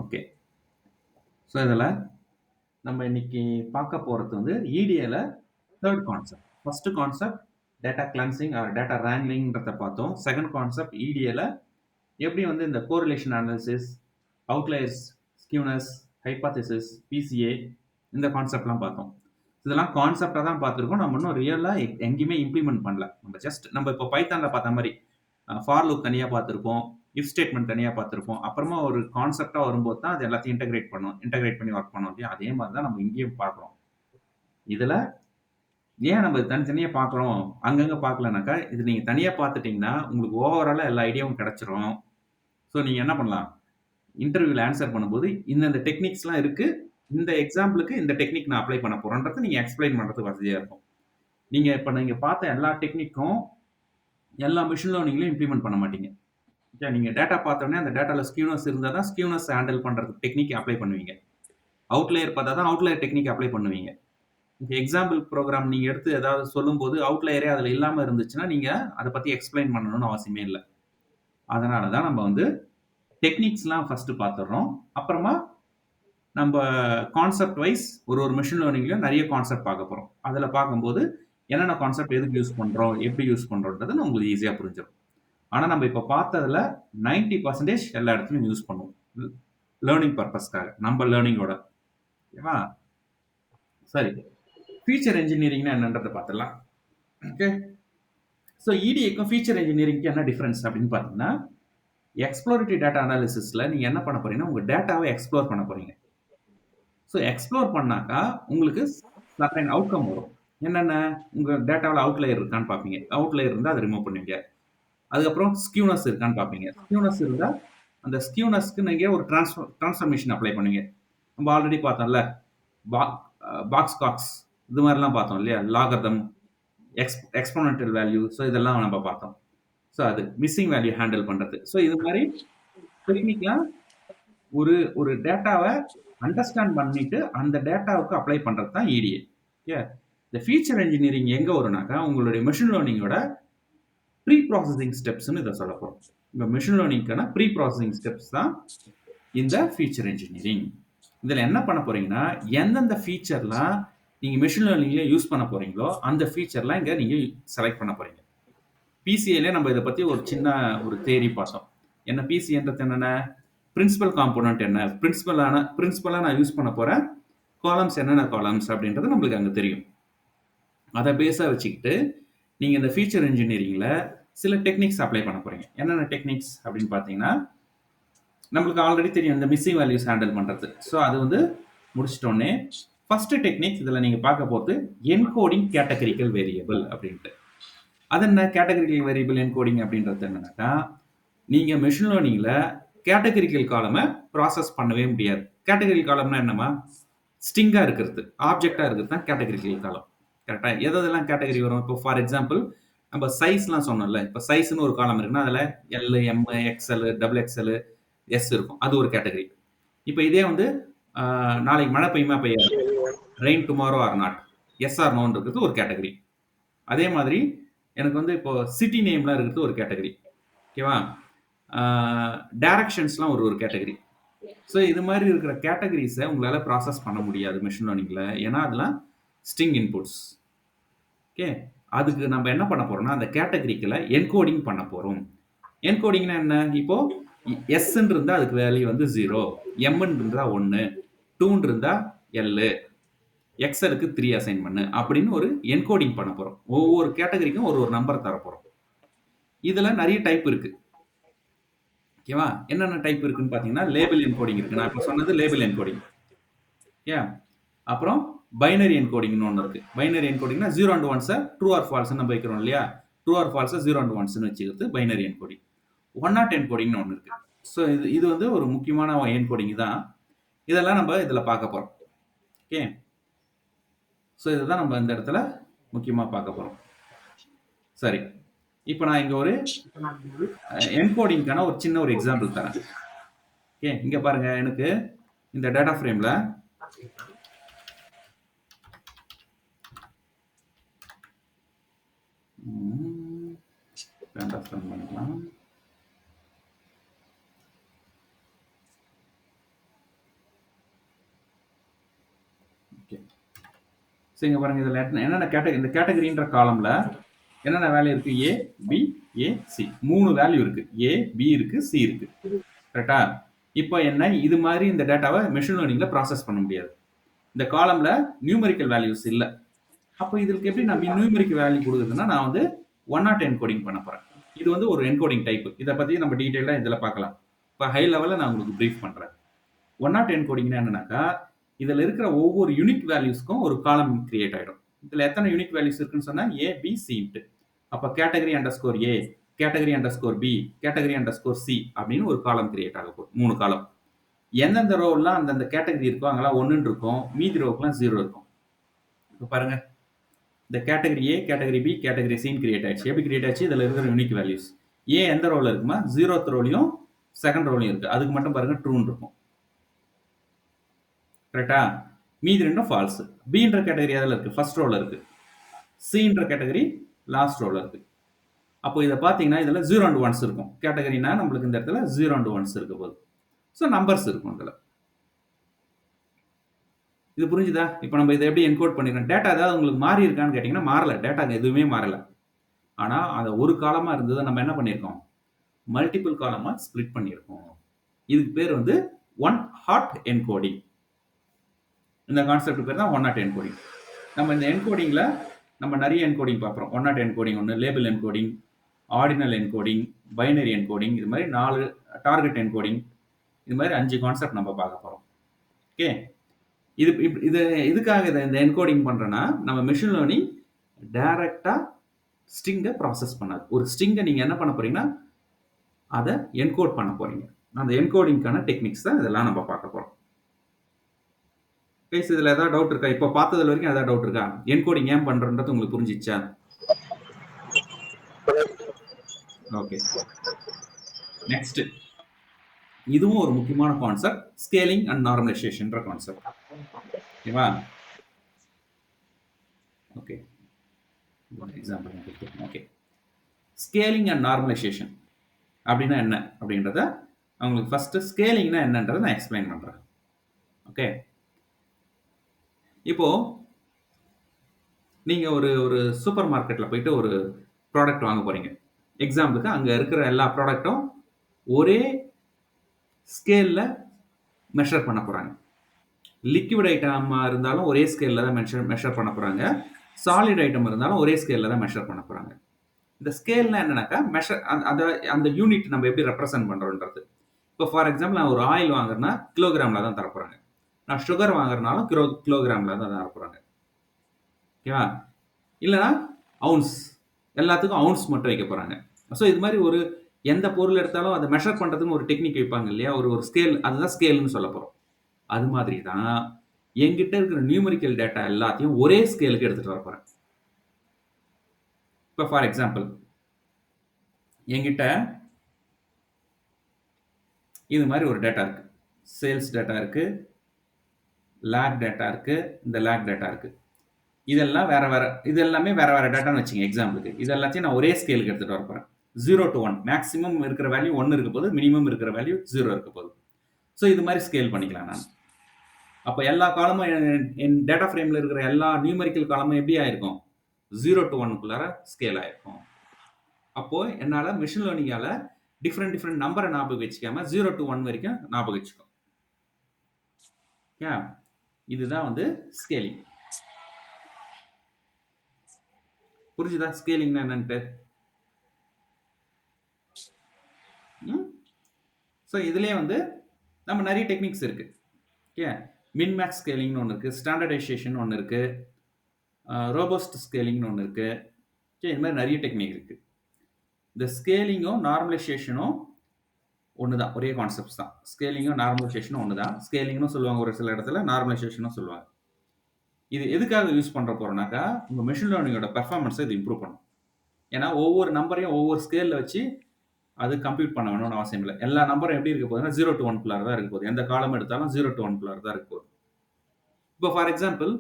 Okay. So இதில நம்ம இன்னைக்கு பார்க்க போறது வந்து EDAல 3 concept. First concept data cleansing or data wranglingன்றத பார்த்தோம். செகண்ட் கான்செப்ட் EDAல எப்படி வந்து இந்த correlation analysis, outliers, skewness, hypothesis, PCA இந்த கான்செப்ட்லாம் பார்த்தோம். இதெல்லாம் கான்செப்ட்டா தான் பார்த்துருக்கோம். நம்ம இன்னும் ரியலா எங்கேயுமே இம்ப்ளிமெண்ட் பண்ணல. நம்ம இப்போ பைத்தான்ல பார்த்த மாரி ஃபார் லூப் தனியா பார்த்திருப்போம். இஃப் ஸ்டேட்மென்ட் தனியா பார்த்திருப்போம். அப்புறமா ஒரு கான்செப்ட்டா வரும்போது தான் அது எல்லாத்தையும் இன்டகிரேட் பண்ணி வொர்க் பண்ணோம் இல்லையா? அதே மாரி தான் நம்ம இங்கேயும் பார்க்குறோம். இதுல ஏன் நம்ம தனித்தனியா பார்க்குறோம், அங்கங்க பார்க்கலனாக்கா, இது நீங்க தனியா பார்த்துட்டீங்கன்னா, உங்களுக்கு ஓவராலா எல்லா ஐடியாவும் கிடைச்சிரும். ஸோ நீங்க என்ன பண்ணலாம்? இன்டர்வியூல ஆன்ஸர் பண்ணும்போது, இந்தந்த டெக்னிக்ஸ்லாம் இருக்கு. இந்த எக்ஸாம்பிளுக்கு இந்த டெக்னிக் நான் அப்ளை பண்ண போறேன்றத நீங்க எக்ஸ்ப்ளைன் பண்றதுக்கு வசதியா இருக்கும். நீங்க பார்த்த எல்லா டெக்னிக்கும் எல்லா மெஷின் லேர்னிங்லயும் இம்ப்ளிமெண்ட் பண்ண மாட்டீங்க. ஓகே. நீங்க டேட்டா பார்த்தோனே அந்த டேட்டால ஸ்கியூனஸ் இருந்தா தான் ஸ்கியூனஸ் ஹேண்டில் பண்றதுக்கு டெக்னிக் அப்ளை பண்ணுவீங்க. அவுட்லயர் பார்த்தா தான் அவுட்லயர் டெக்னிக் அப்ளை பண்ணுவீங்க. எக்ஸாம்பிள் புரோகிராம் நீங்க எடுத்து ஏதாவது சொல்லும்போது அவுட்லயரே அதுல இல்லாம இருந்துச்சுன்னா, நீங்க அத பத்தி எக்ஸ்ப்ளைன் பண்ணணும்னு அவசியமே இல்ல. அதனால தான் நம்ம வந்து டெக்னிக்ஸ்லாம் ஃபர்ஸ்ட் பார்த்துடுறோம். அப்புறமா நம்ப கான்செப்ட் வைஸ் ஒரு மெஷின் லேர்னிங்லயும் நெறைய கான்செப்ட் பார்க்க போறோம். அதுல பார்க்கும்போது என்னென்ன கான்செப்ட் எதுக்கு யூஸ் பண்றோம், எப்படி யூஸ் பண்றோம்ன்றது உங்களுக்கு ஈஸியா புரிஞ்சிரும். ஆனா நம்ம இப்ப பார்த்ததுல 90% எல்லா இடத்துலயும் யூஸ் பண்ணுவோம். லேர்னிங் பர்ப்பஸ்க்காக. நம்ம லேர்னிங்கோட. ஓகேவா? சரி. ஃபீச்சர் என்ஜினியரிங்னா என்னன்றத பார்த்துடலாம். ஓகே. ஸோ EDAக்கும் ஃபீச்சர் என்ஜினியரிங்க்கு என்ன டிஃபரன்ஸ் அப்படின்னு பார்த்தீங்கன்னா, எக்ஸ்ப்ளோரேட்டிவ் டேட்டா அனாலிசிஸ்ல நீங்க என்ன பண்ண போறீங்கன்னா, உங்க டேட்டாவ எக்ஸ்ப்ளோர் பண்ண போறீங்க. ஸோ எக்ஸ்ப்ளோர் பண்ணாக்கா, உங்களுக்கு சர்டைன் அவுட்கம் வரும். என்னென்ன? உங்க டேட்டாவுல அவுட்லயர் இருக்கான்னு பார்ப்பீங்க. அவுட்லயர் இருந்தா அத ரிமூவ் பண்ணுவீங்க. அதுக்கப்புறம் ஸ்கியூனஸ் இருக்கான்னு பார்ப்பீங்க. ஸ்கியூனஸ் இருந்தா, அந்த ஸ்கியூனஸ்க்கு நீங்க ஒரு டிரான்ஸ்ஃபர்மேஷன் அப்ளை பண்ணுவீங்க. நம்ம ஆல்ரெடி பார்த்தோம்ல. பா பாக்ஸ் காக்ஸ் இது மாரிலாம் பார்த்தோம் இல்லையா? Logarithm, exponential value. ஸோ இதெல்லாம் நம்ம பார்த்தோம். ஸோ அது மிஸ்ஸிங் வேல்யூ ஹேண்டில் பண்றது. ஸோ இது மாரி டெக்னிக்லாம் ஒரு ஒரு டேட்டாவ அண்டர்ஸ்டாண்ட் பண்ணிட்டு, அந்த டேட்டாவுக்கு அப்ளை பண்றது தான் EDA. ஓகே. இந்த ஃபீச்சர் என்ஜினியரிங் எங்க வரும்னாக்கா, உங்களுடைய மெஷின் லேர்னிங்கோட ப்ரீ ப்ராசஸிங் ஸ்டெப்ஸ்ன்னு இத சொல்லப் போறோம். இந்த மெஷின் லேர்னிங்க்கான ப்ரீ ப்ராசஸிங் ஸ்டெப்ஸ் தான் இந்த ஃபீச்சர் என்ஜினியரிங். இதுல என்ன பண்ண போறீங்கன்னா, எந்தெந்த ஃபீச்சர்லாம் நீங்க மெஷின் லேர்னிங்ல யூஸ் பண்ண போறீங்களோ, அந்த ஃபீச்சர்லாம் இங்க நீங்க செலக்ட் பண்ண போறீங்க. PCAல நம்ம இத பத்தி ஒரு சின்ன ஒரு தியரி பார்த்தோம். என்ன PCAன்றது என்னென்ன? பிரின்சிபல் காம்போனன்ட் என்ன? பிரின்சிபலா நான் யூஸ் பண்ண போற காலம்ஸ் என்னென்ன காலம்ஸ் அப்படின்றது நம்மளுக்கு அங்க தெரியும். அத பேஸா வச்சுக்கிட்டு, நீங்க இந்த ஃபீச்சர் என்ஜினியரிங்ல சில டெக்னிக்ஸ் அப்ளை பண்ண போறீங்க. என்னென்ன டெக்னிக்ஸ் அப்படின்னு பார்த்தீங்கன்னா, நம்மளுக்கு ஆல்ரெடி தெரியும் இந்த மிஸ்ஸிங் வேல்யூஸ் ஹேண்டில் பண்றது. ஸோ அது வந்து முடிச்சிட்டோனே, ஃபர்ஸ்ட் டெக்னிக் இதுல நீங்க பார்க்க போறது என்கோடிங் கேட்டகரிக்கல் வேரியபிள் அப்படின்ட்டு. அது என்ன கேட்டகரிக்கல் வேரியபிள் என்கோடிங் அப்படின்றது என்னன்னாக்கா, நீங்க மெஷின் லேர்னிங்ல கேட்டகரிக்கல் காலம ப்ராசஸ் பண்ணவே முடியாது. கேட்டகரிக்கல் காலம்னா என்னம்மா? ஸ்ட்ரிங்கா இருக்கிறது, ஆப்ஜெக்ட்டா இருக்கிறது தான் கேட்டகரிக்கல் காலம். கரெக்ட்டா? எதெல்லாம் கேட்டகரி வரும்? இப்போ ஃபார் எக்ஸாம்பிள் நம்ம சைஸ்லாம் சொன்னோம்ல. இப்ப சைஸ்ன்னு ஒரு காலம் இருக்குன்னா, அதுல L, M, XL, double XL, S இருக்கும். அது ஒரு கேட்டகரி. இப்ப இதே வந்து அ நாளைக்கு மழை பெய்யுமா பெய்யாதா? Rain tomorrow or not. Yes or no இருக்கிறது ஒரு கேட்டகரி. அதே மாதிரி எனக்கு வந்து இப்போ சிட்டி நேம்லாம் இருக்கிறது ஒரு கேட்டகரி. ஓகேவா? ஆ டைரக்ஷன்ஸ்லாம் ஒரு ஒரு கேட்டகரி. ஸோ இது மாரி இருக்கிற கேட்டகரிஸ உங்களால ப்ராசஸ் பண்ண முடியாது மெஷின் லேர்னிங்ல. ஏன்னா, அதெல்லாம் ஸ்ட்ரிங் இன்புட்ஸ். ஓகே. அதுக்கு நம்ம என்ன பண்ண போறோம்னா, அந்த கேட்டகரிக்குள்ள என்கோடிங் பண்ண போறோம். என்கோடிங்னா என்ன? இப்போ எஸ்ன்னு இருந்தா அதுக்கு வேல்யூ வந்து 0, எம்ன்னு இருந்தா 1, 2ன்னு இருந்தா எல், எக்ஸ்எல்க்கு 3 அசைன் பண்ணு அப்படின்னு ஒரு என்கோடிங் பண்ண போறோம். ஒவ்வொரு கேட்டகரிக்கும் ஒரு ஒரு நம்பர் தரப்போறோம். இதுல நெறைய டைப் இருக்கு. ஓகேவா? என்னென்ன டைப் இருக்குன்னு பார்த்தீங்கன்னா, லேபிள் என்கோடிங் இருக்கு. நான் இப்ப சொன்னது லேபிள் என்கோடிங். ஓகே. அப்புறம் பைனரி என்கோடிங்ன்னு ஒண்ணு இருக்கு. பைனரி என்கோடிங்னா 0 அண்ட் 1ஸ ட்ரூ ஆர் ஃபால்ஸ்ன்னு நம்ம வைக்கிறோம் இல்லையா? ட்ரூ ஆர் ஃபால்ஸ 0 அண்ட் 1ஸ்ன்னு வச்சுக்கிறது பைனரி என்கோடிங். ஒன் நாட் என்கோடிங்ன்னு ஒண்ணு இருக்கு. ஸோ இது இது வந்து ஒரு முக்கியமான என்கோடிங் தான். இதெல்லாம் நம்ம இதுல பார்க்க போறோம். ஓகே. ஸோ இதுதான் நம்ம இந்த இடத்துல முக்கியமா பார்க்க போறோம். சரி. இப்ப நான் இங்க ஒரு என்கோடிங்க்கான ஒரு சின்ன ஒரு எக்ஸாம்பிள் தரேன். ஓகே. இங்க பாருங்க எனக்கு இந்த டேட்டா ஃப்ரேம்ல டேட்டா ஃப்ரேம் பண்ணிக்கலாம். ஸோ இங்க பாருங்க இதில் என்னென்ன கேட்டகரி, இந்த கேட்டகரின்ற காலம்ல என்னென்ன வேல்யூ இருக்கு? ஏ, பி, ஏ, சி. 3 வேல்யூ இருக்கு. ஏ, பி இருக்கு, சி இருக்கு. கரெக்டா? இப்போ என்ன, இது மாதிரி இந்த டேட்டாவை மெஷின் லேர்னிங்ல ப்ராசஸ் பண்ண முடியாது. இந்த காலம்ல நியூமெரிக்கல் வேல்யூஸ் இல்ல. அப்போ இதுக்கு எப்படி நான் நியூமெரிக்கல் வேல்யூ கொடுக்குறதுன்னா, நான் வந்து 1 என்கோடிங் பண்ண போறேன். இது வந்து ஒரு என்கோடிங் டைப். இதை பத்தி நம்ம டீடைலா இதுல பார்க்கலாம். இப்போ ஹை லெவல்ல நான் உங்களுக்கு பிரீஃப் பண்றேன். 1 என்கோடிங்னா என்னன்னாக்கா, இதுல இருக்கிற ஒவ்வொரு யூனிக் வேல்யூஸ்க்கும் ஒரு காலம் கிரியேட் ஆயிடும். இதுல எத்தனை யூனிக் வேல்யூஸ் இருக்குன்னு சொன்னா ஏ, பி, சின்ட்டு. அப்ப category underscore A, category underscore B, category underscore C அப்படின்னு ஒரு காலம் கிரியேட் ஆக போகுது. 3 காலம். எந்தெந்த ரோலாம் அந்தந்த கேட்டகரி இருக்கோ அங்கெல்லாம் 1 இருக்கும், மீதி ரோக்கெல்லாம் 0 இருக்கும். இப்போ பாருங்க, இந்த category A, category B, category சின்னு கிரியேட் ஆயிடுச்சு. எப்படி கிரியேட் ஆச்சு? இதுல இருக்கிற யூனிக் வேல்யூஸ். ஏ எந்த ரோல இருக்குமா? 0th ரோலையும் செகண்ட் ரோலையும் இருக்கு. அதுக்கு மட்டும் பாருங்க ட்ரூன்னு இருக்கும். கரெக்டா? மீதி ரெண்டும் ஃபால்ஸ். பின்ற கேட்டகரி அதில் இருக்கு, ஃபர்ஸ்ட் ரோல இருக்கு. சின்ற கேட்டகரி லாஸ்ட் ரோல இருக்கு. அப்போ இதை பார்த்தீங்கன்னா இதில் 0 and 1s இருக்கும். கேட்டகரினா நம்மளுக்கு இந்த இடத்துல 0 and 1s இருக்க போகுது. ஸோ நம்பர்ஸ் இருக்கும் இதில். இது புரிஞ்சுதா? இப்போ நம்ம இதை எப்படி என்கோட் பண்ணிருக்கோம்? டேட்டா ஏதாவது உங்களுக்கு மாறி இருக்கான்னு கேட்டிங்கன்னா மாறல. டேட்டா எதுவுமே மாறல. ஆனால் அதை ஒரு காலமாக இருந்ததை நம்ம என்ன பண்ணியிருக்கோம்? மல்டிபிள் காலமாக ஸ்ப்ளிட் பண்ணியிருக்கோம். இதுக்கு பேர் வந்து 1 hot என்கோடிங். இந்த கான்செப்ட் பேர் தான் 1 என்கோடிங். நம்ம இந்த என்கோடிங்கில் நம்ம நிறைய என்கோடிங் பார்க்குறோம். 1 என்கோடிங் ஒன்று, label encoding, ordinal encoding, binary encoding, இது மாதிரி 4 டார்கெட் என்கோடிங், இது மாதிரி 5 கான்செப்ட் நம்ம பார்க்க போகிறோம். ஓகே, இது இதுக்காக இந்த என்கோடிங் பண்ணுறேன்னா, நம்ம மிஷின் லேர்னிங் டைரெக்டாக ஸ்ட்ரிங்கை ப்ராசஸ் பண்ணாது. ஒரு ஸ்ட்ரிங்கை நீங்கள் என்ன பண்ண போறீங்கன்னா அதை என்கோட் பண்ண போறீங்க. அந்த என்கோடிங்கான டெக்னிக்ஸ் தான் இதெல்லாம் நம்ம பார்க்க போகிறோம். கைஸ், இதில் ஏதாவது டவுட் இருக்கா? இப்போ பார்த்ததுல வரைக்கும் ஏதாவது டவுட் இருக்கா? என்கோடிங் ஏன் பண்ணுறன்றது உங்களுக்கு புரிஞ்சிச்சா? ஓகே, நெக்ஸ்ட் இதுவும் ஒரு முக்கியமான கான்செப்ட், ஸ்கேலிங் அண்ட் நார்மலைசேஷன்ற கான்செப்ட். ஓகேவா? Okay, example. Okay, scaling and normalization அப்படின்னா என்ன அப்படின்றத அவங்களுக்கு ஃபர்ஸ்ட் ஸ்கேலிங்னா என்னன்றதை நான் எக்ஸ்பிளைன் பண்றேன். ஓகே, இப்போ நீங்க ஒரு ஒரு சூப்பர் மார்க்கெட்ல போயிட்டு ஒரு ப்ராடக்ட் வாங்க போறீங்க. எக்ஸாம்பிளுக்கு அங்க இருக்கிற எல்லா ப்ராடக்ட்டும் ஒரே ஸ்கேல்ல மெஷர் பண்ண போறாங்க. லிக்விட் ஐட்டமா இருந்தாலும் ஒரே ஸ்கேல்ல தான் மெஷர் பண்ண போறாங்க. சாலிட் ஐட்டம் இருந்தாலும் ஒரே ஸ்கேல்ல தான் மெஷர் பண்ண போறாங்க. இந்த ஸ்கேல்னா என்னன்னாக்கா மெஷர் அந்த யூனிட் நம்ம எப்படி ரெப்ரசென்ட் பண்றோம்ன்றது. இப்போ ஃபார் எக்ஸாம்பிள் நான் ஒரு ஆயில் வாங்குறேன்னா கிலோகிராம்ல தான் தரப்போறாங்க. நான் சுகர் வாங்குறதுனாலும் கிலோகிராம்ல தான் தரப்போறாங்க. ஓகேவா? இல்லைனா அவுன்ஸ், எல்லாத்துக்கும் அவுன்ஸ் மட்டும் வைக்க போறாங்க. ஸோ இது மாதிரி ஒரு எந்த பொருள் எடுத்தாலும் அதை மெஷர் பண்றதுன்னு ஒரு டெக்னிக் வைப்பாங்க இல்லையா? ஒரு ஸ்கேல், அதுதான் ஸ்கேல்னு சொல்ல போறோம். அது மாதிரி தான் என்கிட்ட இருக்கிற நியூமெரிக்கல் டேட்டா எல்லாத்தையும் ஒரே ஸ்கேலுக்கு எடுத்துட்டு வர போறேன். இப்போ ஃபார் எக்ஸாம்பிள் என்கிட்ட இது மாதிரி ஒரு டேட்டா இருக்கு. சேல்ஸ் டேட்டா இருக்கு, லேக் டேட்டா இருக்கு, இந்த லேக் டேட்டா இருக்கு. இதெல்லாம் வேற வேற, இது எல்லாமே வேற வேற டேட்டான்னு வச்சுங்க எக்ஸாம்பிளுக்கு. இது எல்லாத்தையும் நான் ஒரே ஸ்கேலுக்கு எடுத்துட்டு வர போறேன். 0 to 1, மேக்ஸிமம் இருக்கிற வேல்யூ 1 இருக்க போது, மினிமம் இருக்கிற வேல்யூ 0 இருக்க போது. ஸோ இது மாதிரி ஸ்கேல் பண்ணிக்கலாம் நான். அப்போ எல்லா காலமும் என் டேட்டா ஃப்ரேம்ல இருக்கிற எல்லா நியூமெரிக்கல் காலமும் எப்படி ஆயிருக்கும்? 0 to 1க்குள்ளார ஸ்கேல் ஆயிருக்கும். அப்போ என்னால மிஷின் லேர்னிங்கால டிஃப்ரெண்ட் நம்பரை ஞாபகம் வச்சுக்காம 0 to 1 வரைக்கும் ஞாபகம் வச்சுக்கும். இதுதான் வந்து ஸ்கேலிங். புரிஞ்சுதா ஸ்கேலிங்னா என்னன்ட்டு? ஸோ இதுலேயே வந்து நம்ம நிறைய டெக்னிக்ஸ் இருக்கு. ஓகே, மின்மேக்ஸ் ஸ்கேலிங்னு ஒன்று இருக்கு, ஸ்டாண்டர்டைசேஷன் ஒன்று இருக்கு, ரோபோஸ்ட் ஸ்கேலிங்னு ஒன்று இருக்கு. ஓகே, இது மாதிரி நிறைய டெக்னிக் இருக்கு. இந்த ஸ்கேலிங்கும் நார்மலைசேஷனும் ஒன்று தான், ஒரே கான்செப்ட்ஸ் தான். ஸ்கேலிங்கும் நார்மலைசேஷனும் ஒன்று தான். ஸ்கேலிங்னு சொல்லுவாங்க ஒரு சில இடத்துல, நார்மலைசேஷனும் சொல்லுவாங்க. இது எதுக்காக யூஸ் பண்ணுற போகிறோம்னாக்கா உங்கள் மிஷின் லேர்னிங்கோட பெர்ஃபார்மன்ஸை இது இம்ப்ரூவ் பண்ணும். ஏன்னா ஒவ்வொரு நம்பரையும் ஒவ்வொரு ஸ்கேலில் வச்சு அது கம்ப்யூட் பண்ண வேணும்னு அவசியம் இல்லை. எல்லா நம்பரும் எப்படி இருக்க போகுதுன்னா 0 to 1க்குள்ளார தான் இருக்க போகுது. எந்த காலம் எடுத்தாலும் 0 to 1க்குள்ளார தான் இருக்க போகுது. இப்போ ஃபார் எக்ஸாம்பிள்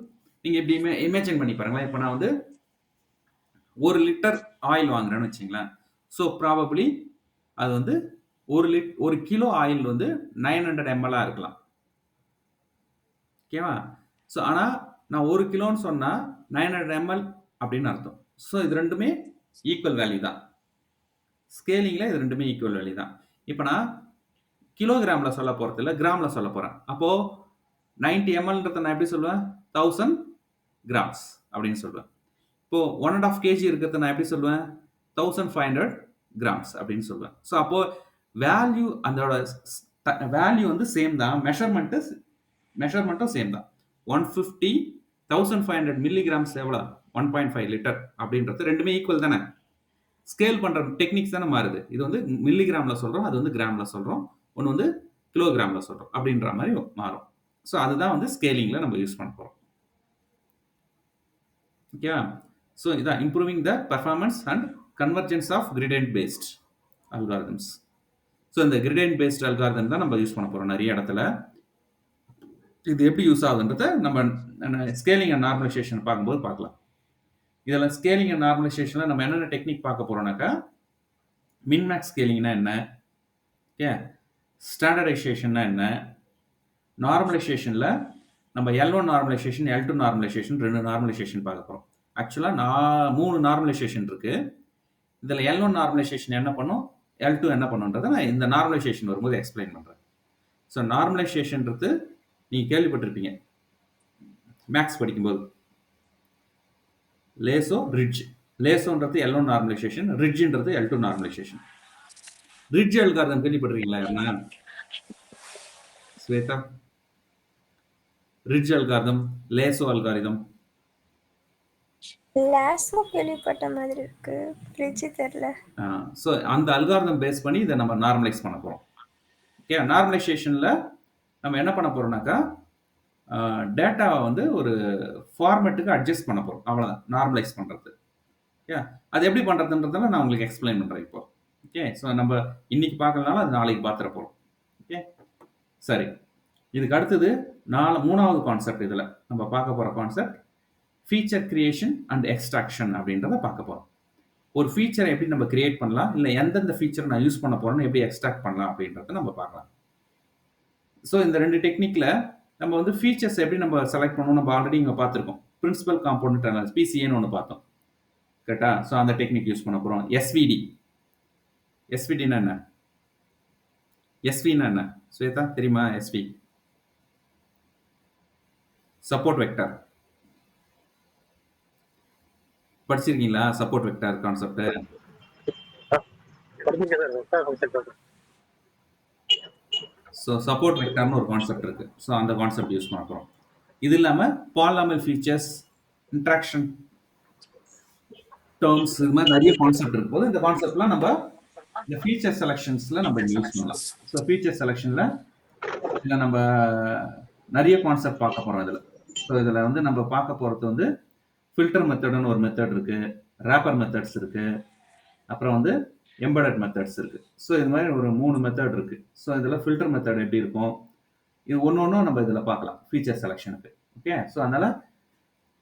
நீங்கள் இப்படி இமேஜின் பண்ணி பாருங்களேன். இப்போ நான் வந்து 1 லிட்டர் ஆயில் வாங்குறேன்னு வச்சுங்களேன். ஸோ ப்ராபப்ளி அது வந்து 1 கிலோ ஆயில் வந்து 900 ml இருக்கலாம். ஓகேவா? ஸோ ஆனால் நான் 1 கிலோன்னு சொன்னா 900 ml அப்படின்னு அர்த்தம். ஸோ இது 2மே ஈக்குவல் வேல்யூ தான். ஸ்கேலிங்ல இது 2மே ஈக்குவல் வேல்யூ தான். இப்ப நான் கிலோகிராம்ல சொல்ல போறதில்ல, கிராம்ல சொல்ல போறேன். அப்போ 90 mlன்றத நான் எப்படி சொல்லுவேன்? 1000 கிராம்ஸ் அப்படின்னு சொல்லுவேன். இப்போ 1 1/2 கேஜி இருக்கிறத நான் எப்படி சொல்லுவேன்? 1500 கிராம்ஸ் அப்படின்னு சொல்லுவேன். ஸோ அப்போ வேல்யூ அதோட வேல்யூ வந்து சேம் தான். மெஷர்மெண்ட்டும் சேம் தான். 150 1500 மில்லிகிராம்ஸ் எவ்வளோ? 1.5 லிட்டர் அப்படின்றது 2மே ஈக்குவல் தானே? ஸ்கேல் பண்ற டெக்னிக்ஸ் தானே மாறுது. இது வந்து மில்லிகிராம்ல சொல்றோம், அது வந்து கிராம்ல சொல்றோம். ஒண்ணு வந்து கிலோகிராம்ல சொல்றோம். அப்படின்ற மாரி மாறும். ஸோ அதுதான் வந்து ஸ்கேலிங்ல நம்ம யூஸ் பண்ண போறோம். ஓகேவா? ஸோ இதான் improving the performance and convergence of gradient based algorithms. So இந்த கிரேடியன்ட் பேஸ்ட் அல்காரிதம் தான் நம்ம யூஸ் பண்ண போறோம் நிறைய இடத்துல. இது எப்படி யூஸ் ஆகுதுன்றத நம்ம ஸ்கேலிங் அண்ட் நார்மலைசேஷன் பார்க்கும்போது பார்க்கலாம். இதில் ஸ்கேலிங் அண்ட் நார்மலைசேஷனில் நம்ம என்னென்ன டெக்னிக் பார்க்க போறோம்னாக்கா, மின்மேக்ஸ் ஸ்கேலிங்னா என்ன, ஓகே, ஸ்டாண்டர்டைசேஷன்னா என்ன, நார்மலைசேஷனில் நம்ம L1 normalisation, L2 normalisation 2 normalisation பார்க்க போகிறோம். ஆக்சுவலாக 3 நார்மலைசேஷன் இருக்கு. இதில் L1 நார்மலைசேஷன் என்ன பண்ணும், L2 என்ன பண்ணுன்றதை நான் இந்த நார்மலைசேஷன் வரும்போது எக்ஸ்பிளைன் பண்ணுறேன். ஸோ நார்மலைசேஷன்றது நீங்கள் கேள்விப்பட்டிருப்பீங்க மேக்ஸ் படிக்கும்போது. Lasso, ridge. லேசோன்றது L1 நார்மலைசேஷன், ரிட்ஜ்ன்றது L2 நார்மலைசேஷன். ரிட்ஜ் அல்காரிதம் கேள்விப்பட்டிருக்கீங்களா யாருன்னா? Shweta? Ridge algorithm, lasso algorithm. Lasso கேள்விப்பட்ட மாதிரி இருக்கு, ரிட்ஜ் தெரியல. ஸோ அந்த அல்காரிதம் பேஸ் பண்ணி இதை நம்ம நார்மலைஸ் பண்ண போகிறோம். ஓகே, நார்மலைசேஷனில் நம்ம என்ன பண்ண போகிறோம்னாக்கா, டேட்டாவை வந்து ஒரு ஃபார்மேட்டுக்கு அட்ஜஸ்ட் பண்ண போகிறோம். அவ்வளோதான் நார்மலைஸ் பண்ணுறது. ஓகே, அது எப்படி பண்ணுறதுன்றதெல்லாம் நான் உங்களுக்கு எக்ஸ்பிளைன் பண்ணுறேன் இப்போ. ஓகே, ஸோ நம்ம இன்னைக்கு பார்க்கலனாலும் அது நாளைக்கு பார்த்துட போகிறோம். ஓகே, சரி. இதுக்கு அடுத்தது 3வது கான்செப்ட். இதில் நம்ம பார்க்க போகிற concept feature creation and extraction அப்படின்றத பார்க்க போகிறோம். ஒரு ஃபீச்சரை எப்படி நம்ம கிரியேட் பண்ணலாம், இல்லை எந்தெந்த ஃபீச்சர் நான் யூஸ் பண்ண போகிறேன்னு எப்படி எக்ஸ்ட்ராக்ட் பண்ணலாம் அப்படின்றத நம்ம பார்க்கலாம். ஸோ இந்த 2 டெக்னிக்கில் நம்ம வந்து ஃபீச்சர்ஸ் எப்படி நம்ம செலக்ட் பண்ணணும் நம்ம ஆல்ரெடி இங்கே பார்த்துருக்கோம். பிரின்சிபல் காம்பவுண்ட் அனாலிசிஸ், பிசிஏன்னு ஒன்று பார்த்தோம். கரெக்டா? ஸோ அந்த டெக்னிக் யூஸ் பண்ண போகிறோம். எஸ்விடி. எஸ்விடினா என்ன? எஸ்வினா என்ன? ஸ்வேதா தெரியுமா? எஸ்வி சப்போர்ட் வெக்டர் படிச்சிருக்கீங்களா? Support vector concept. So support வெக்டர்னு ஒரு கான்செப்ட் இருக்கு. ஸோ அந்த கான்செப்ட் யூஸ் பண்ண போகிறோம். இது இல்லாமல் பாலினாமியல் ஃபீச்சர்ஸ், இன்ட்ராக்ஷன் டேர்ம்ஸ், இது மாதிரி நிறைய கான்செப்ட் இருக்கும் போது இந்த கான்செப்ட்லாம் நம்ம இந்த ஃபீச்சர் செலெக்ஷன்ஸில் நம்ம யூஸ் பண்ணலாம். ஸோ ஃபீச்சர் செலெக்ஷனில் இதில் நம்ம நிறைய கான்செப்ட் பார்க்க போகிறோம் இதில். ஸோ இதில் வந்து நம்ம பார்க்க போகிறது வந்து ஃபில்டர் மெத்தடுன்னு ஒரு மெத்தட் இருக்குது, ரேப்பர் மெத்தட்ஸ் இருக்குது, அப்புறம் வந்து எம்பெடட் மெத்தட்ஸ் இருக்குது. ஸோ இது மாதிரி ஒரு 3 மெத்தட் இருக்குது. ஸோ இதில் ஃபில்டர் மெத்தட் எப்படி இருக்கும், இது ஒன்று நம்ம இதில் பார்க்கலாம் ஃபீச்சர் செலெக்ஷனுக்கு. ஓகே, ஸோ அதனால்